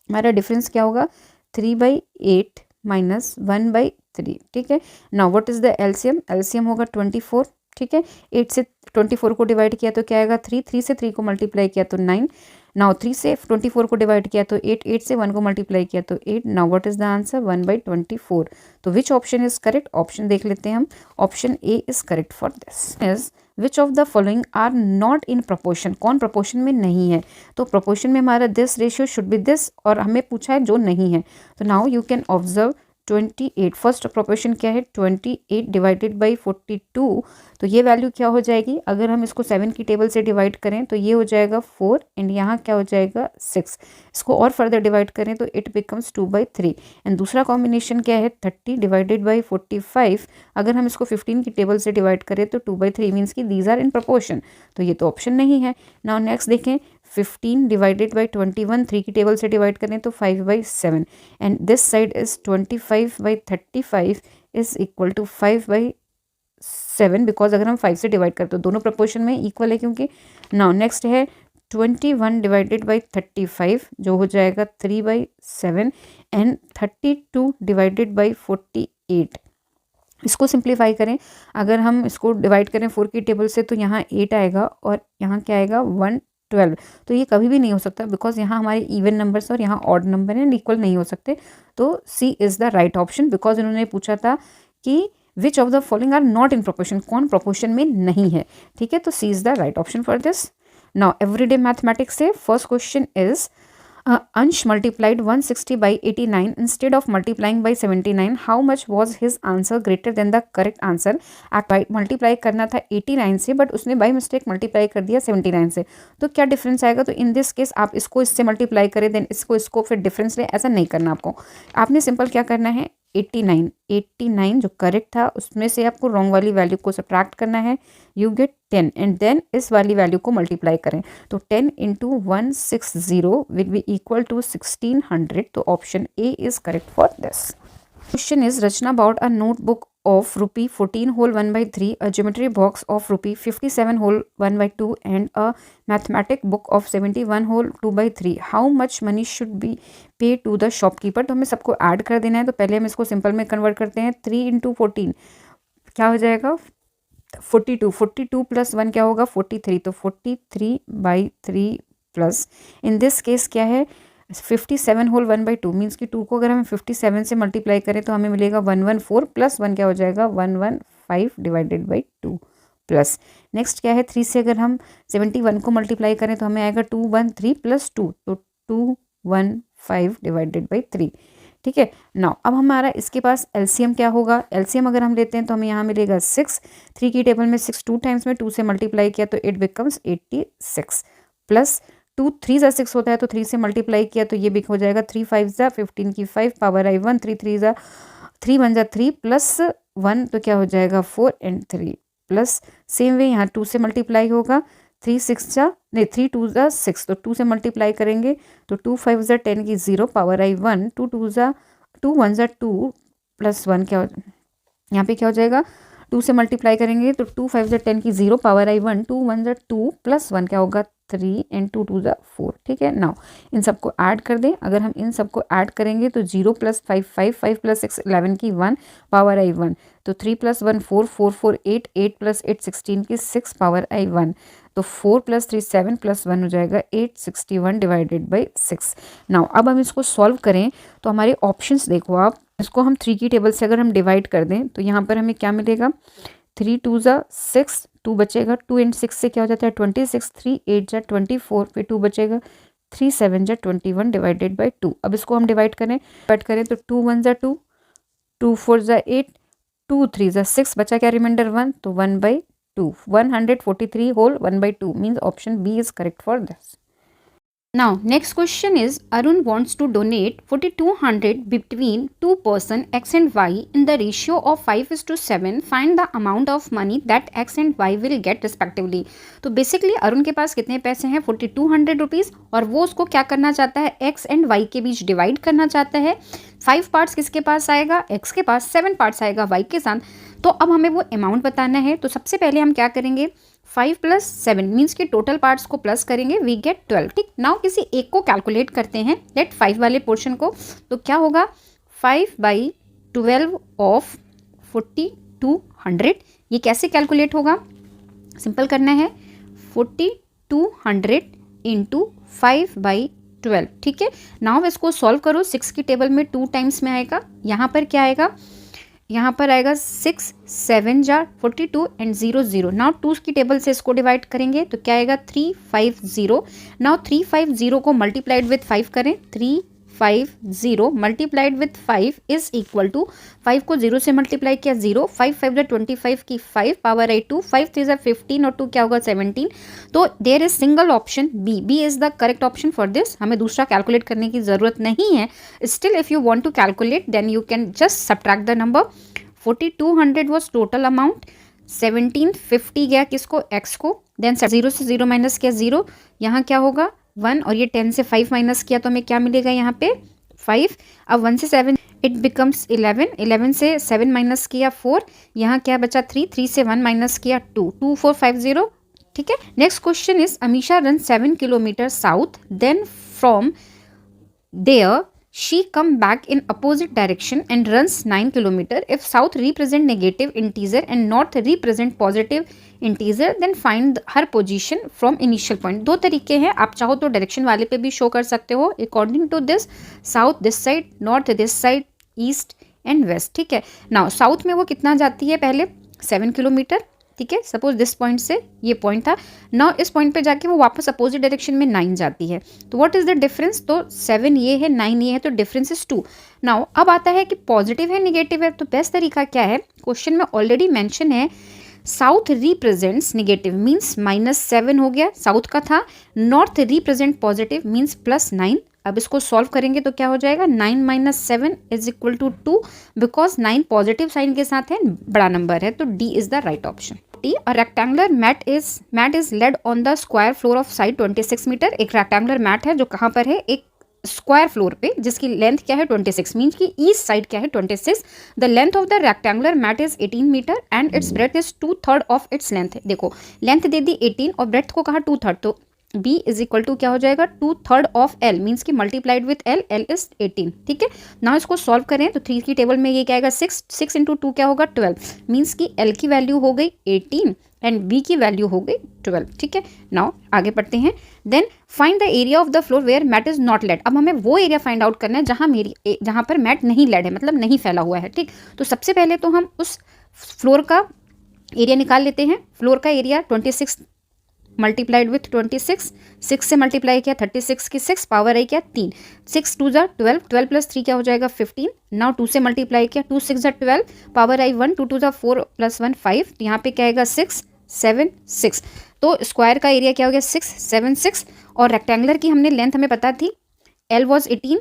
हमारा डिफरेंस क्या होगा, 3/8 माइनस 1/3, ठीक है। Now what is the LCM, LCM होगा 24, ठीक है। 8 से 24 को डिवाइड किया तो क्या आएगा, 3 से 3 को मल्टीप्लाई किया तो 9। नाउ 3 से 24 को डिवाइड किया तो 8 से 1 को मल्टीप्लाई किया तो 8। Now what is the answer, 1/24। तो which option is correct, option देख लेते हैं हम, option A is correct for this. Is which of the following are not in proportion, कौन प्रोपोर्शन में नहीं है। तो प्रोपोर्शन में हमारा this ratio should be this, और हमें पूछा है जो नहीं है। तो now you can observe 28, first proportion क्या है, 28 डिवाइडेड बाई 42, तो ये वैल्यू क्या हो जाएगी, अगर हम इसको 7 की टेबल से डिवाइड करें तो ये हो जाएगा 4 एंड यहाँ क्या हो जाएगा 6। इसको और फर्दर डिवाइड करें तो इट बिकम्स 2/3। एंड दूसरा कॉम्बिनेशन क्या है, 30 डिवाइडेड बाई 45, अगर हम इसको 15 की टेबल से डिवाइड करें तो 2/3, मीन्स की दीज आर इन प्रोपोर्शन, तो ये तो ऑप्शन नहीं है। नाउ नेक्स्ट देखें, 15 डिवाइडेड बाई 21, 3 की टेबल से डिवाइड करें तो 5/7 and this side is 25/35 is equal to 5/7, because अगर हम 5 से डिवाइड करें तो दोनों प्रोपोर्शन में इक्वल है क्योंकि। नाउ नेक्स्ट है 21 डिवाइडेड बाई 35 जो हो जाएगा 3/7 एंड 32 डिवाइडेड बाई 48। इसको सिंप्लीफाई करें, अगर हम इसको डिवाइड करें 4 की टेबल से तो यहाँ 8 आएगा और यहाँ क्या आएगा 112, तो ये कभी भी नहीं हो सकता बिकॉज यहाँ हमारे इवन नंबर्स और यहाँ ऑड नंबर हैं, इक्वल नहीं हो सकते। तो C is the right option, because इन्होंने पूछा था कि which of the following are not in proportion, कौन प्रोपोर्शन में नहीं है, ठीक है। तो C is the right option for this. Now everyday mathematics से first question is Ansh multiplied 160 by 89 instead of multiplying by 79. How much was his answer greater than the correct answer? Multiply करना था 89 से but उसने by mistake multiply कर दिया 79 से, तो क्या डिफरेंस आएगा। तो इन दिस केस आप इसको इससे मल्टीप्लाई करें देन इसको फिर डिफरेंस ले, ऐसा नहीं करना आपको। आपने सिंपल क्या करना है, 89 जो करेक्ट था उसमें से आपको रॉन्ग वाली वैल्यू को सब्ट्रैक्ट करना है, यू गेट 10 एंड देन इस वाली वैल्यू को मल्टीप्लाई करें तो 10 × 160 विल बी इक्वल टू 1600। तो option A is correct for this. Question is, Rachna bought a notebook of rupee 14 whole 1/3, a geometry box of rupee 57 whole 1/2 and a mathematic book of 71 whole 2/3. How much money should be paid to the shopkeeper? तो हमें सबको add कर देना है, तो पहले हम इसको सिंपल में कन्वर्ट करते हैं। 3 × 14 क्या हो जाएगा 42 प्लस 1 क्या होगा 43, तो 43/3 प्लस इन दिस केस क्या है 57 होल 1/2, मीन्स कि 2 को अगर हम 57 से मल्टीप्लाई करें तो हमें मिलेगा 114 प्लस 1 क्या हो जाएगा 115 डिवाइडेड बाई 2 प्लस नेक्स्ट क्या है 3 से अगर हम 71 को मल्टीप्लाई करें तो हमें आएगा 213 प्लस 2, तो 215 डिवाइडेड बाई 3, ठीक है। नाउ अब हमारा इसके पास एलसीएम क्या होगा, एलसीएम अगर हम लेते हैं तो हमें यहाँ मिलेगा 6, 3 की टेबल में 6 2 टाइम्स में 2 से मल्टीप्लाई किया तो इट बिकम्स 86 प्लस 2 3 ज़ा 6 होता है तो 3 से मल्टीप्लाई किया तो ये भी हो जाएगा 3 5 ज़ा 15 की 5 पावर आई 1 3 3 ज़ा 3 1 ज़ा 3 प्लस 1 तो क्या हो जाएगा 4 एंड 3 प्लस सेम वे यहाँ 2 से मल्टीप्लाई होगा 3 6 ज़ा नहीं 3 2 ज़ा 6 तो 2 से मल्टीप्लाई करेंगे तो 2 5 ज़ा 10 की 0 पावर आई 1 2 2 ज़ा 2 1 ज़ा 2 प्लस 1 क्या हो यहाँ पे क्या हो जाएगा 2 से मल्टीप्लाई करेंगे तो 2 5 ज़ा 10 की 0 पावर आई 1 2 1 ज़ा 2 प्लस 1 क्या होगा 3 एंड 2 2 ज़ा 4 ठीक है। नाउ इन सबको ऐड कर दें, अगर हम इन सबको ऐड करेंगे तो 0 प्लस 5 5 5 प्लस 6 11 की 1 पावर आई 1 तो 3 प्लस 1 4 4 4 8 8 प्लस 8 16 की 6 पावर आई 1 तो 4 प्लस 3 7 प्लस 1 हो जाएगा 861 डिवाइडेड बाई 6। नाउ अब हम इसको सॉल्व करें तो हमारे ऑप्शंस देखो आप, इसको हम 3 की टेबल से अगर हम डिवाइड कर दें तो यहाँ पर हमें क्या मिलेगा 3 2 ज़ा 6 2 बचेगा 2 एंड 6 से क्या हो जाता है 26 3 8 ज़ा 24 फिर 2 बचेगा 3 7 ज़ा 21 डिवाइडेड बाई 2। अब इसको हम डिवाइड करें तो 2 1 ज़ा 2 2 4 ज़ा 8 2 3 ज़ा 6 बचा क्या रिमाइंडर 1 तो 1 by 2 143 whole 1 by 2 means option B is correct for this. Now next question is Arun wants to donate 4200 between two person X and Y in the ratio of 5:7. Find the amount of money that X and Y will get respectively. तो basically Arun के पास कितने पैसे हैं 4200 rupees और वो उसको क्या करना चाहता है X एंड Y के बीच डिवाइड करना चाहता है। 5 पार्ट्स किसके पास आएगा X के पास, 7 पार्ट्स आएगा Y के साथ। तो अब हमें वो अमाउंट बताना है तो सबसे पहले हम क्या करेंगे 5 प्लस 7 मीन्स के टोटल पार्ट्स को प्लस करेंगे वी गेट 12। ठीक, नाउ किसी एक को कैलकुलेट करते हैं लेट 5 वाले पोर्शन को, तो क्या होगा 5 बाई 12 ऑफ 4200। ये कैसे कैलकुलेट होगा, सिंपल करना है 4200 इंटू 5 बाई 12। ठीक है, नाउ इसको सॉल्व करो 6 की टेबल में 2 टाइम्स में आएगा, यहाँ पर क्या आएगा, यहाँ पर आएगा 6 7 जार 42 एंड 0 0। नाउ 2 की टेबल से इसको डिवाइड करेंगे तो क्या आएगा 350। नाउ 350 को मल्टीप्लाइड विथ 5 करें, 350 multiplied with 5 is equal to 5 को 0 से मल्टीप्लाई किया 0, 5 5 ज़ा 25 की 5 पावर आई 2, 5 3 ज़ा 15 और 2 क्या होगा 17। तो there is single option B, B is the correct option for this. हमें दूसरा कैलकुलेट करने की ज़रूरत नहीं है। Still if you want to calculate then you can just subtract the number. 4200 was total amount, 1750 गया किसको एक्स को, देन 0 से 0 माइनस किया 0, यहाँ क्या होगा 1 और ये 10 से 5 माइनस किया तो हमें क्या मिलेगा यहाँ पे 5। अब 1 से 7 इट बिकम्स 11, 11 से 7 माइनस किया 4, यहाँ क्या बचा 3, 3 से 1 माइनस किया 2, 2450। ठीक है, next question is Amisha run 7 kilometre south, then from there she come back in opposite direction and runs 9 kilometer. If south represent negative integer and north represent positive integer, then find her position from initial point. दो तरीके हैं, आप चाहो तो direction वाले पे भी show कर सकते हो according to this, south this side, north this side, east and west. ठीक है, नाउ साउथ में वो कितना जाती है पहले 7 किलोमीटर। ठीक है, सपोज दिस पॉइंट से ये पॉइंट था, नाउ इस पॉइंट पे जाके वो वापस अपोजिट डायरेक्शन में 9 जाती है। तो व्हाट इज द डिफरेंस, तो 7 ये है 9 ये है, तो डिफरेंस इज 2। नाउ अब आता है कि पॉजिटिव है निगेटिव है, तो बेस्ट तरीका क्या है, क्वेश्चन में ऑलरेडी मेंशन है साउथ रिप्रेजेंट्स निगेटिव मीन्स -7 हो गया साउथ का था, नॉर्थ रिप्रेजेंट पॉजिटिव मीन्स +9। अब इसको सॉल्व करेंगे तो क्या हो जाएगा 9 - 7 is equal to 2, because 9 positive sign के साथ है, बड़ा नंबर है, तो D is the right option. A rectangular mat is laid on the square floor of side 26 metre. एक रेक्टेंगुलर मैट है जो कहाँ पर है, एक स्क्वायर फ्लोर पे, जिसकी लेंथ क्या है 26 मीन्स की ईस्ट साइड क्या है 26। The length of the rectangular mat is 18 metre and its breadth is 2/3 of its length. देखो लेंथ दे दी 18 और ब्रेथ को कहा 2/3, तो b इज इक्वल टू क्या हो जाएगा 2/3 ऑफ l मीन्स की multiplied with l, l is 18। ठीक है, नाउ इसको सॉल्व करें तो 3 की टेबल में ये क्या आएगा 6, 6 इंटू 2 क्या होगा 12 मीन्स की l की वैल्यू हो गई 18 एंड b की वैल्यू हो गई 12। ठीक है, नाउ आगे पढ़ते हैं। Then find the area of the floor where mat is not laid. अब हमें वो एरिया फाइंड आउट करना है जहाँ पर मैट नहीं लेड है, मतलब नहीं फैला हुआ है। ठीक, तो सबसे पहले तो हम उस फ्लोर का एरिया निकाल लेते हैं। फ्लोर का एरिया 26 मल्टीप्लाइड विथ 26, 6 से मल्टीप्लाई किया 36 की 6 पावर आई क्या 3, 6 2 ज़ा 12, 12 प्लस 3 क्या हो जाएगा 15। नाउ 2 से मल्टीप्लाई किया 2 6 ज़ा 12 पावर आई 1, 2 2 ज़ा 4 प्लस 1 5, यहाँ पे क्या आएगा 6, 7 6। तो स्क्वायर का एरिया क्या हो गया 6 7 6 और रेक्टेंगुलर की हमने लेंथ हमें पता थी L वॉज 18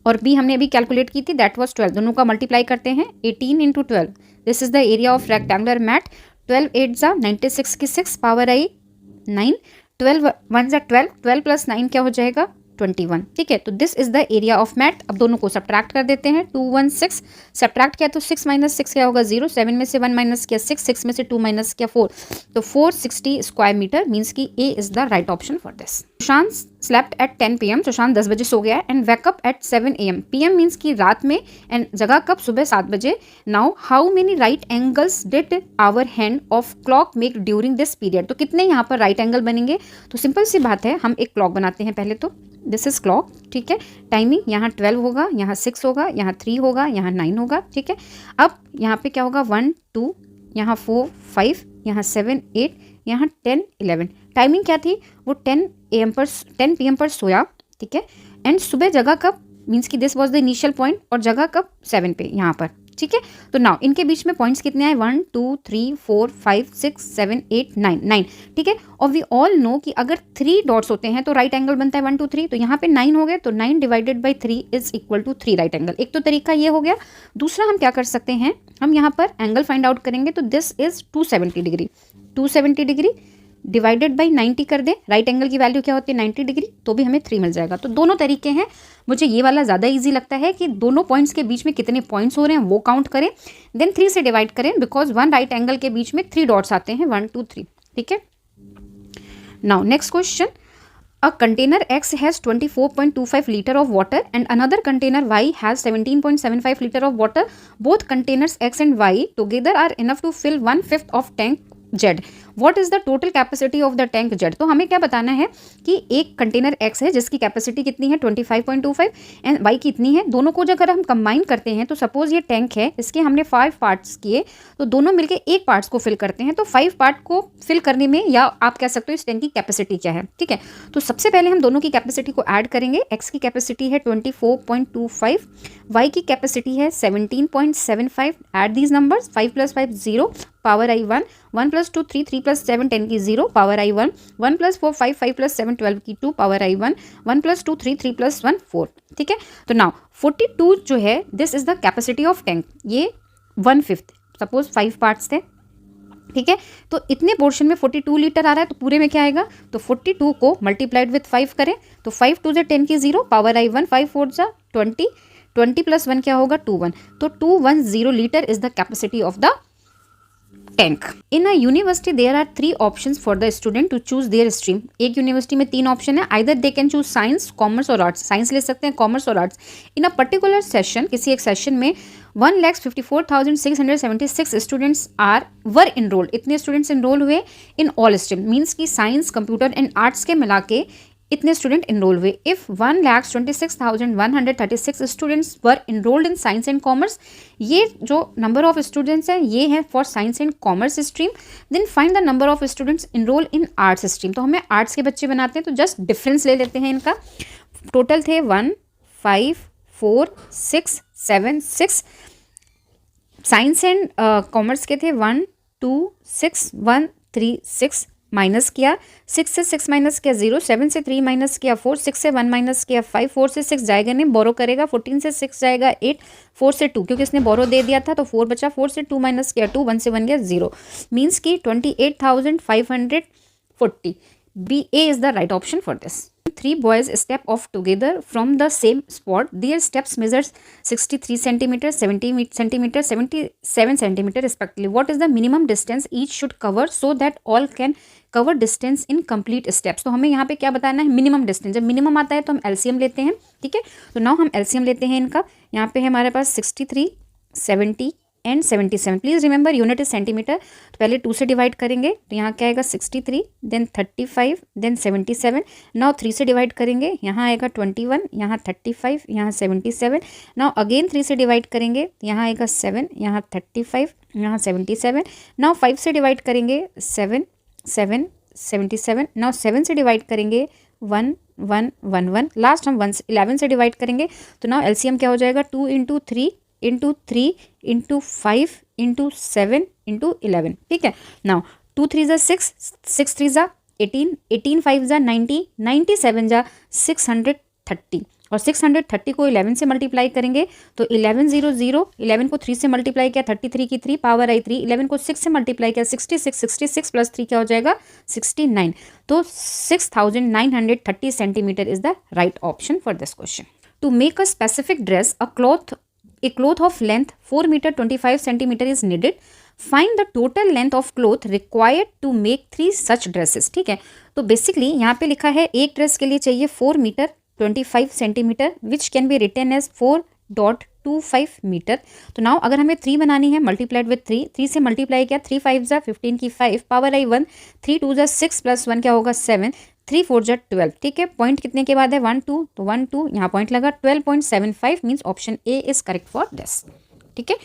और B हमने अभी कैलकुलेट की थी दैट वॉज 12। दोनों का मल्टीप्लाई करते हैं 18 into 12। This is the area of rectangular mat. 12 8 जा 96 की 6 पावर आई 9, 12 1 जा 12, 12 प्लस 9 क्या हो जाएगा 21। ठीक है, तो this is the area of mat. अब दोनों को सब्ट्रैक्ट कर देते हैं। 2 1 6 सब्ट्रैक्ट किया तो 6 माइनस 6 क्या होगा 0, 7 में से 1 माइनस किया 6, 6 में से 2 माइनस किया 4, तो 460 स्क्वायर मीटर मीन्स की A is the right option for this. Sushant slept at 10 PM, Sushant 10 बजे सो गया and wake up at 7 AM। PM means की रात में एंड जगह कब सुबह 7 बजे। Now how many right angles did our hand of clock make during this period. तो कितने यहाँ पर राइट एंगल बनेंगे। तो सिंपल सी बात है, हम एक क्लॉक बनाते हैं पहले तो। दिस इज क्लॉक, ठीक है। टाइमिंग यहाँ 12 होगा, यहाँ 6 होगा, यहाँ 3 होगा, यहाँ 9 होगा, ठीक है। अब यहाँ पे क्या होगा 1 2, यहाँ 4 5, यहाँ 7 8, यहाँ 10 11। टाइमिंग क्या थी वो 10 PM पर सोया, ठीक है। एंड सुबह जगह कब मीन्स कि this was the initial point और जगह कब 7 पे यहाँ पर, ठीक है। तो नाउ इनके बीच में पॉइंट्स कितने आए 1 2 3 4 5 6 7 8 9 9, ठीक है। और वी ऑल नो कि अगर 3 डॉट्स होते हैं तो राइट एंगल बनता है 1 2 3। तो यहाँ पे 9 हो गए तो 9 divided by 3 is equal to 3 right angle. एक तो तरीका ये हो गया। दूसरा हम क्या कर सकते हैं, हम यहाँ पर एंगल फाइंड आउट करेंगे। तो this is 270 degree, 270 degree divided by 90 कर दें। राइट एंगल की वैल्यू क्या होती है 90 डिग्री, तो भी हमें 3 मिल जाएगा। तो दोनों तरीके हैं। मुझे ये वाला ज़्यादा इजी लगता है कि दोनों पॉइंट्स के बीच में कितने पॉइंट्स हो रहे हैं वो काउंट करें, देन 3 से डिवाइड करें, बिकॉज 1 राइट एंगल के बीच में 3 डॉट्स आते हैं 1 2 3, ठीक है। Now next question, a container X has 24.25 liter of water and another container Y has 17.75 liter of water. Both containers X and Y together are enough to fill 1/5 of tank Z. What is the total capacity of the tank Z? तो हमें क्या बताना है कि एक container X है जिसकी capacity कितनी है 25.25 एंड Y कितनी है। दोनों को अगर हम कंबाइन करते हैं तो सपोज ये टैंक है, इसके हमने 5 पार्ट्स किए तो दोनों मिलके एक पार्ट्स को फिल करते हैं। तो 5 पार्ट को फिल करने में या आप कह सकते हो इस टैंक की कैपेसिटी क्या है, ठीक है। तो सबसे पहले हम दोनों की कैपेसिटी को ऐड करेंगे। X की कैपेसिटी है 24.25, Y की कैपेसिटी है 17.75। Add these numbers, 5 + 5 0 power I 1, 1 + 2 3, 3 + 7 10 की 0 पावर आई 1, 1 + 4 5, 5 + 7 12 की 2 पावर आई 1, 1 + 2 3, 3 + 1 4, ठीक है। तो नाउ 42 जो है this is the capacity of tank. ये 1/5 सपोज 5 पार्ट्स थे, ठीक है। तो इतने पोर्शन में 42 लीटर आ रहा है तो पूरे में क्या आएगा, तो 42 को मल्टीप्लाइड विथ 5 करें तो 5 2 10 की 0 पावर आई 1, 5 4 20, 20 + 1 क्या होगा 21। तो 210 litre is the capacity of the tank. In a university there are 3 options for the student to choose their stream. एक यूनिवर्सिटी में 3 ऑप्शन है, either they can choose science commerce और आर्ट्स। साइंस ले सकते हैं, कॉमर्स और arts. In a particular session, किसी एक सेशन में 1,54,676 स्टूडेंट्स वर इनरोल्ड। इतने स्टूडेंट्स इनरोल हुए इन ऑल स्ट्रीम, मीन्स की साइंस कंप्यूटर एंड आर्ट्स के मिला के इतने स्टूडेंट इनरोल हुए। If 1,26,136 students were enrolled in science and commerce, ये जो नंबर ऑफ स्टूडेंट्स हैं ये है for science and commerce stream. Then find the number of students enrol in arts stream. तो हमें आर्ट्स के बच्चे बनाते हैं तो जस्ट डिफरेंस ले लेते हैं इनका। टोटल थे 1 5 4 6 7 6। साइंस एंड कॉमर्स के थे 1 2 6 1 3 6। माइनस किया 6 से 6 माइनस किया 0, 7 से 3 माइनस किया 4, 6 से 1 माइनस किया 5, 4 से 6 जाएगा नहीं, बोरो करेगा, 14 से 6 जाएगा 8, 4 से 2 क्योंकि इसने बोरो दे दिया था तो 4 बचा, 4 से 2 माइनस किया 2, 1 से 1 गया 0, मीन्स की 28,540। B A is the right option for this. 3 boys step off together from the same spot. Their steps measures 63 centimeter, 70 centimeter, 77 centimeter respectively. What is the minimum distance each should cover so that all can cover distance in complete steps? तो हमें यहाँ पे क्या बताना है, minimum distance. जब minimum आता है तो हम एलसीएम लेते हैं, ठीक है। तो नाउ हम एलसीएम लेते हैं इनका। यहाँ पे है हमारे पास 63 70 and 77। Please remember unit is centimetre. तो पहले 2 से डिवाइड करेंगे तो यहाँ क्या आएगा 63, देन 35, देन 77। नाउ 3 से डिवाइड करेंगे, यहाँ आएगा 21, यहाँ 35, यहाँ 77। नाउ अगेन 3 से डिवाइड करेंगे, यहाँ आएगा 7, यहाँ 35, यहाँ 77। नाउ 5 से डिवाइड करेंगे 7 7 77। नाउ 7 से डिवाइड करेंगे 1 1 1 1। लास्ट हम 11 से डिवाइड करेंगे तो नाउ एलसीएम क्या हो जाएगा 2 × 3 × 3 × 5 × 7 × 11, ठीक है। नाउ 2 3 जा 6, 6 3 जा 18, 18 5 जा 90, 97 जा 630 और 630 को 11 से मल्टीप्लाई करेंगे तो 11 0 0, 11 को 3 से मल्टीप्लाई किया 33 की 3 पावर आई 3, 11 को 6 से मल्टीप्लाई किया 66, 66 प्लस 3 क्या हो जाएगा 69। तो 6930 centimetre is the right option for this question. To make a specific dress a cloth of length 4 meter 25 centimeter is needed. Find the total length of cloth required to make 3 such dresses। ठीक है, तो basically यहाँ पे लिखा है एक dress के लिए चाहिए 4 metre 25 centimetre which can be written as 4.25 metre. तो नाउ अगर हमें 3 बनानी है मल्टीप्लाइड विथ 3, 3 से मल्टीप्लाई किया 3 5 जा 15 की 5 पावर आई 1, 3 2 जा 6 प्लस 1 क्या होगा 7, 3 4 जा 12। ठीक है, पॉइंट कितने के बाद है 1 2, तो 1 2 यहाँ पॉइंट लगा 12.75 means option A is correct for this. ठीक है,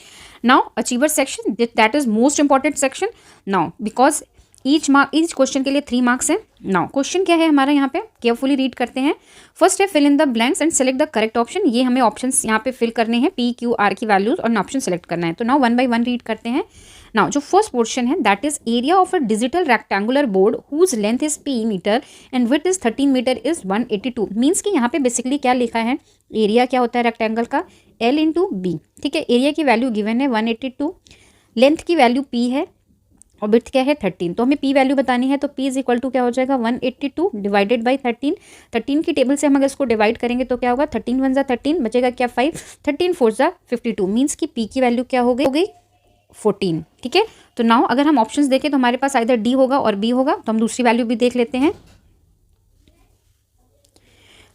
now achiever section that is most important section now because each question के लिए 3 मार्क्स हैं। नाउ क्वेश्चन क्या है हमारा यहाँ पे केयरफुली रीड करते हैं। फर्स्ट है fill in the blanks and select the correct option. ये हमें ऑप्शंस यहाँ पे फिल करने हैं पी क्यू आर की वैल्यूज और ऑप्शन सेलेक्ट करना है। तो नाउ 1 बाय 1 रीड करते हैं। नाउ जो फर्स्ट पोर्शन है that is area of a digital rectangular board whose length is p metre and width is 13 metre is 182। मीन्स कि यहाँ पे बेसिकली क्या लिखा है, एरिया क्या होता है रेक्टेंगल का l इंटू बी। ठीक है, एरिया की वैल्यू गिवन है 182, लेंथ की वैल्यू p है और विड्थ क्या है 13। तो हमें p वैल्यू बतानी है तो p इज इक्वल टू क्या हो जाएगा 182 डिवाइडेड बाई 13। 13 की टेबल से हम अगर इसको डिवाइड करेंगे तो क्या होगा 13 1 जा 13 बचेगा क्या 5, 13 4 जा 52 मीन्स की p की वैल्यू क्या हो गई 14। ठीक है, तो नाउ अगर हम ऑप्शंस देखें तो हमारे पास आइदर डी होगा और बी होगा, तो हम दूसरी वैल्यू भी देख लेते हैं।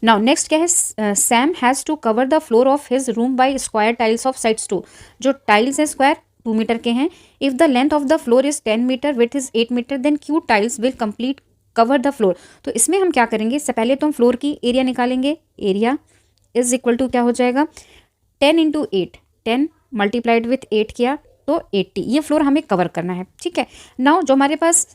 नाउ नेक्स्ट क्या है, Sam has to cover the floor of his room by square tiles of sides 2। जो टाइल्स है स्क्वायर 2 मीटर के हैं। If the length of the floor is 10 metre with is 8 metre then Q tiles will complete cover the floor. तो इसमें हम क्या करेंगे, इससे पहले तो हम फ्लोर की एरिया निकालेंगे। एरिया इज इक्वल टू क्या हो जाएगा 10 इंटू 8, 10 मल्टीप्लाइड विथ 8 किया तो 80। ये फ्लोर हमें कवर करना है। ठीक है, नाउ जो हमारे पास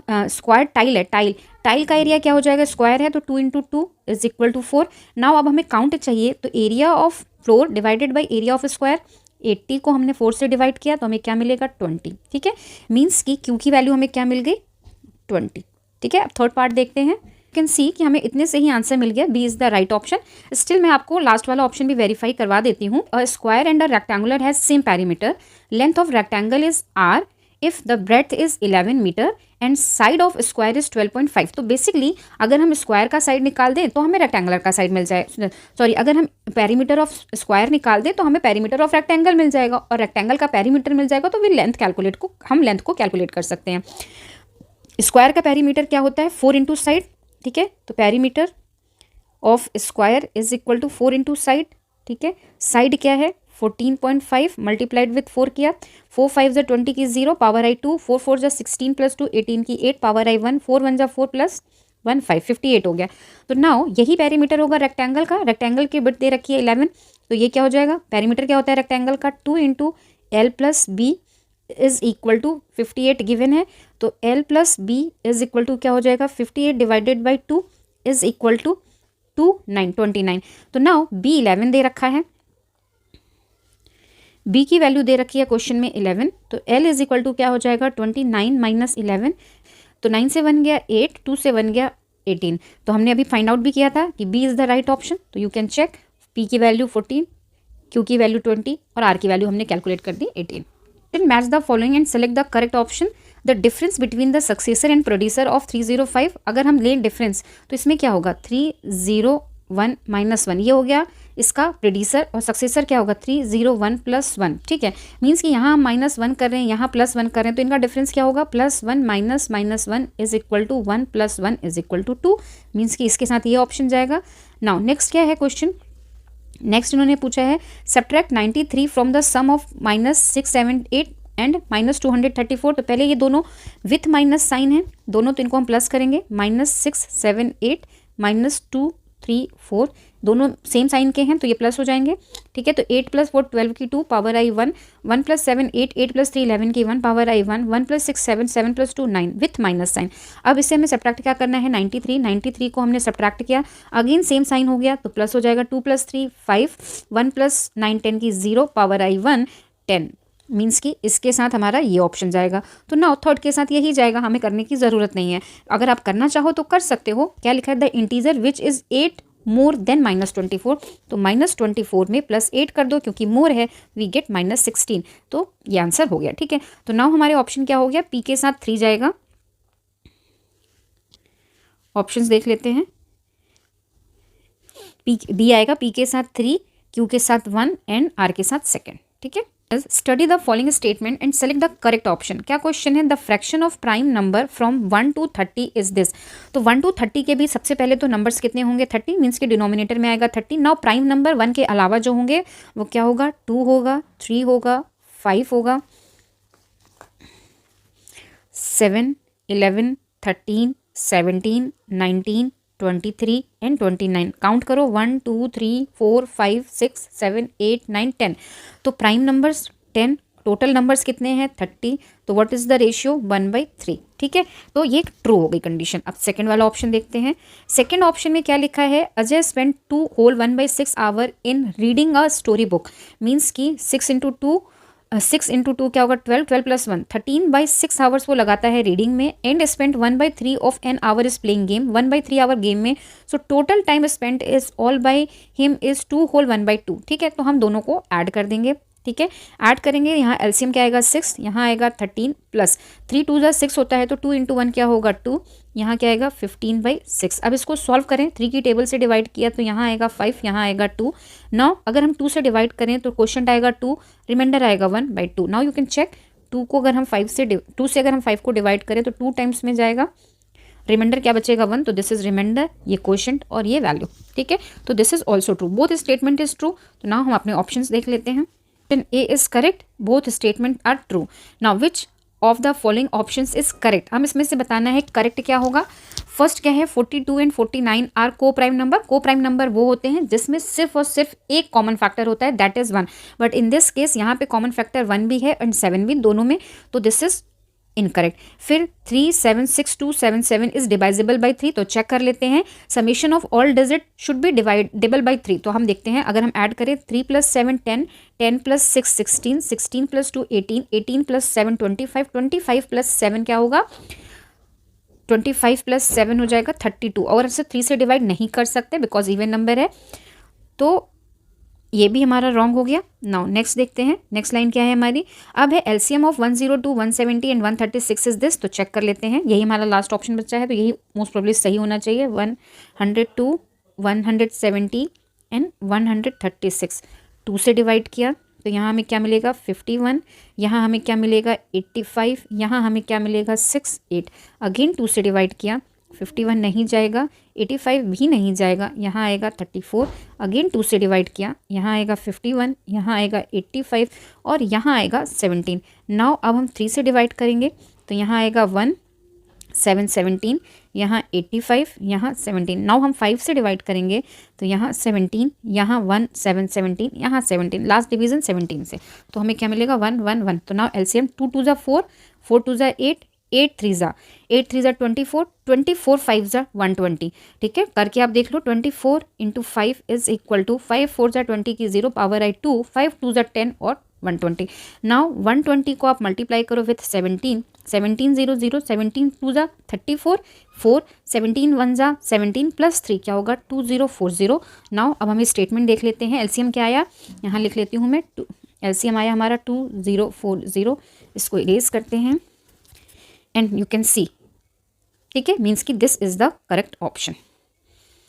स्क्वायर टाइल है, टाइल का एरिया क्या हो जाएगा, स्क्वायर है तो 2 into 2 is equal to 4। Now अब हमें काउंट चाहिए तो area of floor divided by area of square, 80 को हमने 4 से डिवाइड किया तो हमें क्या मिलेगा 20। ठीक है, मीन्स की क्यू की वैल्यू हमें क्या मिल गई 20। ठीक है, अब थर्ड पार्ट देखते हैं। कैन सी कि हमें इतने से ही आंसर मिल गया, B is the right option. Still मैं आपको लास्ट वाला ऑप्शन भी वेरीफाई करवा देती हूँ। A square and a rectangular has same perimeter, length of rectangle is R if the breadth is 11 metre and side of square is 12.5। तो basically अगर हम स्क्वायर का साइड निकाल दें तो हमें रेक्टेंगुलर का साइड मिल जाए, सॉरी अगर हम पेरीमीटर ऑफ स्क्वायर निकाल दें तो हमें पेरीमीटर ऑफ रेक्टेंगल मिल जाएगा और रेक्टेंगल का पेरीमीटर मिल जाएगा तो हम लेंथ को कैलकुलेट कर सकते हैं। स्क्वायर का पेरीमीटर क्या होता है 4 इंटू साइड। ठीक है, तो perimeter of square is equal to 4 into side. ठीक है, साइड क्या है 14.5 मल्टीप्लाइड विथ 4 किया, 4 5 जा 20 की 0 पावर आई 2, 4 4 जा 16 प्लस 2 18 की 8 पावर आई 1, 4 1 जा 4 प्लस 1 5 58 हो गया। तो नाउ यही पेरीमीटर होगा रेक्टेंगल का। रेक्टेंगल की विड्थ दे रखी है 11, तो ये क्या हो जाएगा, पेरीमीटर क्या होता है रेक्टेंगल का 2 into L plus B is equal to 58 given है, तो L plus B is equal to क्या हो जाएगा 58 divided by 2 is equal to 29। तो नाउ B 11 दे रखा है, B की वैल्यू दे रखी है क्वेश्चन में 11, तो L इज इक्वल टू क्या हो जाएगा 29 माइनस 11, तो 9 से 1 गया 8, 2 से 1 गया 18। तो हमने अभी फाइंड आउट भी किया था कि B is the right option. तो यू कैन चेक P की वैल्यू 14, Q की वैल्यू 20 और R की वैल्यू हमने कैलकुलेट कर दी 18। Match the following and select the correct option. The difference between the successor and producer of 305। अगर हम लें डिफरेंस तो इसमें क्या होगा 301 माइनस 1 ये हो गया इसका प्रोड्यूसर और सक्सेसर क्या होगा 301 प्लस 1। ठीक है, मीन्स कि यहाँ हम -1 कर रहे हैं, यहाँ +1 कर रहे हैं, तो इनका डिफरेंस क्या होगा +1 minus -1 is equal to 1 plus 1 is equal to 2। Means कि इसके साथ ये ऑप्शन जाएगा। नाउ नेक्स्ट क्या है क्वेश्चन, नेक्स्ट इन्होंने पूछा है subtract 93 from the sum of -678 and -234। तो पहले ये दोनों विथ माइनस साइन है, दोनों तो इनको हम प्लस करेंगे, -678 -234 दोनों सेम साइन के हैं तो ये प्लस हो जाएंगे। ठीक है, तो 8 + 4 12 की 2 पावर आई 1, 1 + 7 8, 8 + 3 11 की 1 power I 1, 1 + 6 7, 7 + 2 9 with minus sign. अब इससे हमें सब्ट्रैक्ट क्या करना है 93 को हमने सब्ट्रैक्ट किया, अगेन सेम साइन हो गया तो प्लस हो जाएगा 2 + 3 5, 1 + 9 10 की 0 पावर आई 1 10। मीन्स कि इसके साथ हमारा ये ऑप्शन जाएगा। तो नाउ थर्ड के साथ यही जाएगा, हमें करने की ज़रूरत नहीं है। अगर आप करना चाहो तो कर सकते हो। क्या लिखा है, the integer which is 8 more than -24, तो -24 में +8 कर दो, क्योंकि मोर है वी गेट -16। तो ये आंसर हो गया। ठीक है, तो नाउ हमारे ऑप्शन क्या हो गया, पी के साथ 3 जाएगा। ऑप्शंस देख लेते हैं। बी आएगा पी के साथ 3, क्यू के साथ 1 एंड आर के साथ सेकेंड। ठीक है, study the following statement and select the correct option. क्या क्वेश्चन है, the fraction of prime number from 1 to 30 is this. तो 1 to 30 के भी सबसे पहले तो नंबर्स कितने होंगे, 30, मीन्स के डिनोमिनेटर में आएगा 30। नाउ प्राइम नंबर 1 के अलावा जो होंगे वो क्या होगा, 2 होगा, 3 होगा, 5 होगा, 7, 11, 13, 17, 19, 23 एंड 29। काउंट करो, 1, 2, 3, 4, 5, 6, 7, 8, 9, 10। तो प्राइम नंबर्स 10, टोटल नंबर्स कितने हैं 30। तो व्हाट इज द रेशियो, 1/3। ठीक है, तो ये ट्रू हो गई कंडीशन। अब सेकंड वाला ऑप्शन देखते हैं। सेकंड ऑप्शन में क्या लिखा है, Ajay spend 2 whole 1/6 hour in reading a story book. Means की 6 इंटू टू क्या होगा, 12, 12 + 1, 13/6 आवर्स वो लगाता है रीडिंग में। And spend 1/3 of an hour is playing game, 1/3 hour game में। So total time spend is all by him is 2 whole 1/2। ठीक है, तो हम दोनों को ऐड कर देंगे। ठीक है, ऐड करेंगे, यहाँ एलसीएम क्या आएगा 6, यहाँ आएगा 13 प्लस 3 2 जा 6 होता है, तो 2 × 1 क्या होगा 2, यहाँ क्या आएगा 15/6। अब इसको सॉल्व करें, 3 की टेबल से डिवाइड किया तो यहाँ आएगा 5, यहाँ आएगा 2। नाउ अगर हम 2 से डिवाइड करें तो क्वोशंट आएगा 2, रिमाइंडर आएगा 1/2। नाउ यू कैन चेक, 2 को अगर हम 2 से अगर हम 5 को डिवाइड करें तो 2 टाइम्स में जाएगा, रिमाइंडर क्या बचेगा 1। तो दिस इज रिमाइंडर, ये क्वोशंट और ये वैल्यू। ठीक है, तो this is also true, both statement is true. तो नाउ हम अपने ऑप्शंस देख लेते हैं। A is correct, both statement are true. Now which of the following options is correct? हम इसमें से बताना है करेक्ट क्या होगा। फर्स्ट क्या है, 42 एंड 49 आर को प्राइम नंबर। को प्राइम नंबर वो होते हैं जिसमें सिर्फ और सिर्फ एक कॉमन फैक्टर होता है, that is 1। But in this case यहाँ पे कॉमन फैक्टर 1 भी है एंड 7 भी, दोनों में, तो दिस इज इनकरेक्ट। फिर 376277 इज डिवाइजेबल बाई 3, तो चेक कर लेते हैं। Summation of all digit should B dividable by 3, तो हम देखते हैं अगर हम ऐड करें 3 + 7 10, 10 + 6 16, 16 + 2 18, 18 + 7 25, 25 + 7 क्या होगा, 25 + 7 हो जाएगा 32। और इसे 3 से डिवाइड नहीं कर सकते बिकॉज इवन नंबर है, तो ये भी हमारा रॉन्ग हो गया। नाउ नेक्स्ट देखते हैं, नेक्स्ट लाइन क्या है हमारी। अब है LCM of 102, 170 and 136 is this, तो चेक कर लेते हैं। यही हमारा लास्ट ऑप्शन बचा है, तो यही मोस्ट प्रोबेबली सही होना चाहिए। 102, 170 एंड 136, 2 से डिवाइड किया तो यहाँ हमें क्या मिलेगा 51, यहाँ हमें क्या मिलेगा 85, यहाँ हमें क्या मिलेगा 68। अगेन 2 से डिवाइड किया, 51 नहीं जाएगा, 85 भी नहीं जाएगा, यहाँ आएगा 34। अगेन 2 से डिवाइड किया, यहाँ आएगा 51, यहाँ आएगा 85 और यहाँ आएगा 17। नाउ अब हम 3 से डिवाइड करेंगे तो यहाँ आएगा 1, 7 17, यहाँ 85, यहाँ 17। नाउ हम 5 से डिवाइड करेंगे तो यहाँ 17, यहाँ 1, 7 17, यहाँ 17, लास्ट डिवीजन 17 से, तो हमें क्या मिलेगा 1 1 1। तो नाउ एलसीएम 2 2 = 4, 4 2 = 8, 8 3 = 24, 24 5 = 120। ठीक है, करके आप देख लो, 24 × 5 इज इक्वल टू 5 4 = 20 की 0 पावर आई 2, 5 2 = 10 और 120। नाउ 120 को आप मल्टीप्लाई करो विथ 17, 17 0 0, 17 2 = 34, 4 17 1 = 17 प्लस 3 क्या होगा 2040। नाउ अब हम स्टेटमेंट देख लेते हैं। एलसीएम क्या आया, यहाँ लिख लेती हूँ मैं, एलसीएम आया हमारा 2040। इसको इरेज करते हैं एंड यू कैन सी, ठीक है, मीन्स कि this is the correct option.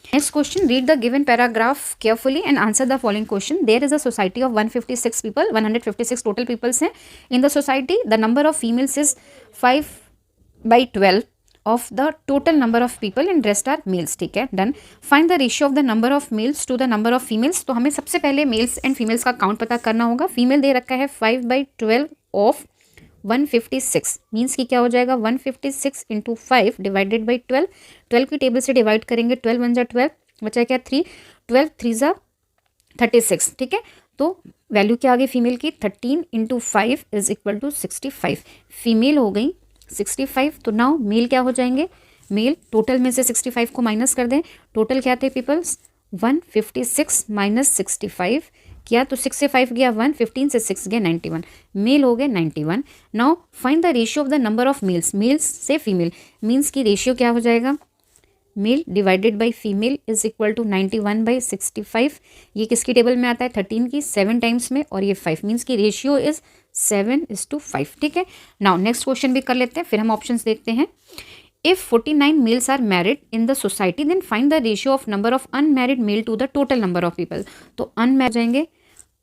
Next question, read the given paragraph carefully and answer the following question. There is a society of 156 people, 156 total peoples हैं. In the society, the number of females is 5/12 of the total number of people and rest are males. ठीक है, done. Find the ratio of the number of males to the number of females. तो हमें सबसे पहले males and females का count पता करना होगा। फीमेल दे रखा है 5/12 of 156, मीन्स कि क्या हो जाएगा 156 × 5 डिवाइडेड बाई 12। 12 की टेबल से डिवाइड करेंगे, 12 1 = 12, बचा क्या 3, 12 3 = 36। ठीक है, तो वैल्यू क्या आ गई फीमेल की 13 × 5 इज इक्वल टू 65। फीमेल हो गई 65। तो नाउ मेल क्या हो जाएंगे, मेल टोटल में से 65 को माइनस कर दें। टोटल क्या थे पीपल्स, 156 - 65 किया तो 6 से 5 गया 1, 15 से 6 गया 91, मेल हो गए 91। Now find the ratio of the number of males, males से फीमेल, मीन्स की रेशियो क्या हो जाएगा, male divided by female is equal to 91/65। ये किसकी टेबल में आता है, 13 की 7 टाइम्स में, और ये 5 मीन्स की रेशियो इज 7:5। ठीक है, नाउ नेक्स्ट क्वेश्चन भी कर लेते हैं, फिर हम ऑप्शंस देखते हैं। If 49 males are married in the society, then find the ratio of number of unmarried male to the total number of people. तो unmarried जाएंगे,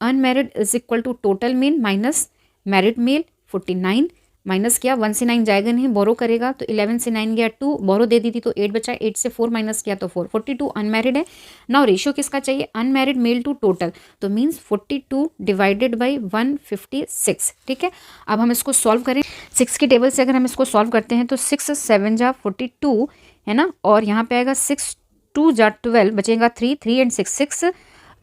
unmarried is equal to total male minus married male 49 minus किया 1 से 9 जाएगा नहीं, बोरो करेगा तो 11 से 9 गया 2, बोरो दे दी थी तो 8 बचा, 8 से 4 माइनस किया तो 4, 42 अनमैरिड है। नाउ रेशियो किसका चाहिए, अनमैरिड मेल टू टोटल, तो मीन्स 42 डिवाइडेड बाई 156। ठीक है, अब हम इसको सॉल्व करें, 6 की टेबल से अगर हम इसको सॉल्व करते हैं तो 6 7 जा 42 है ना, और यहाँ पे आएगा 6 2 जा 12, बचेगा 3 3 एंड 6 6,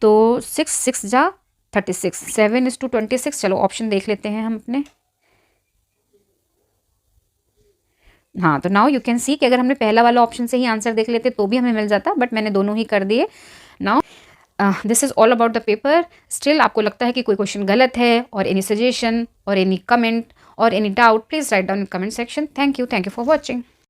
तो 6 6 जा 36, 7:26। चलो ऑप्शन देख लेते हैं हम अपने। हाँ, तो नाउ यू कैन सी कि अगर हमने पहला वाला ऑप्शन से ही आंसर देख लेते तो भी हमें मिल जाता, बट मैंने दोनों ही कर दिए। Now this is all about the paper. Still आपको लगता है कि कोई क्वेश्चन गलत है, और एनी सजेशन और एनी कमेंट और any doubt, please write down in comment section. Thank you for watching.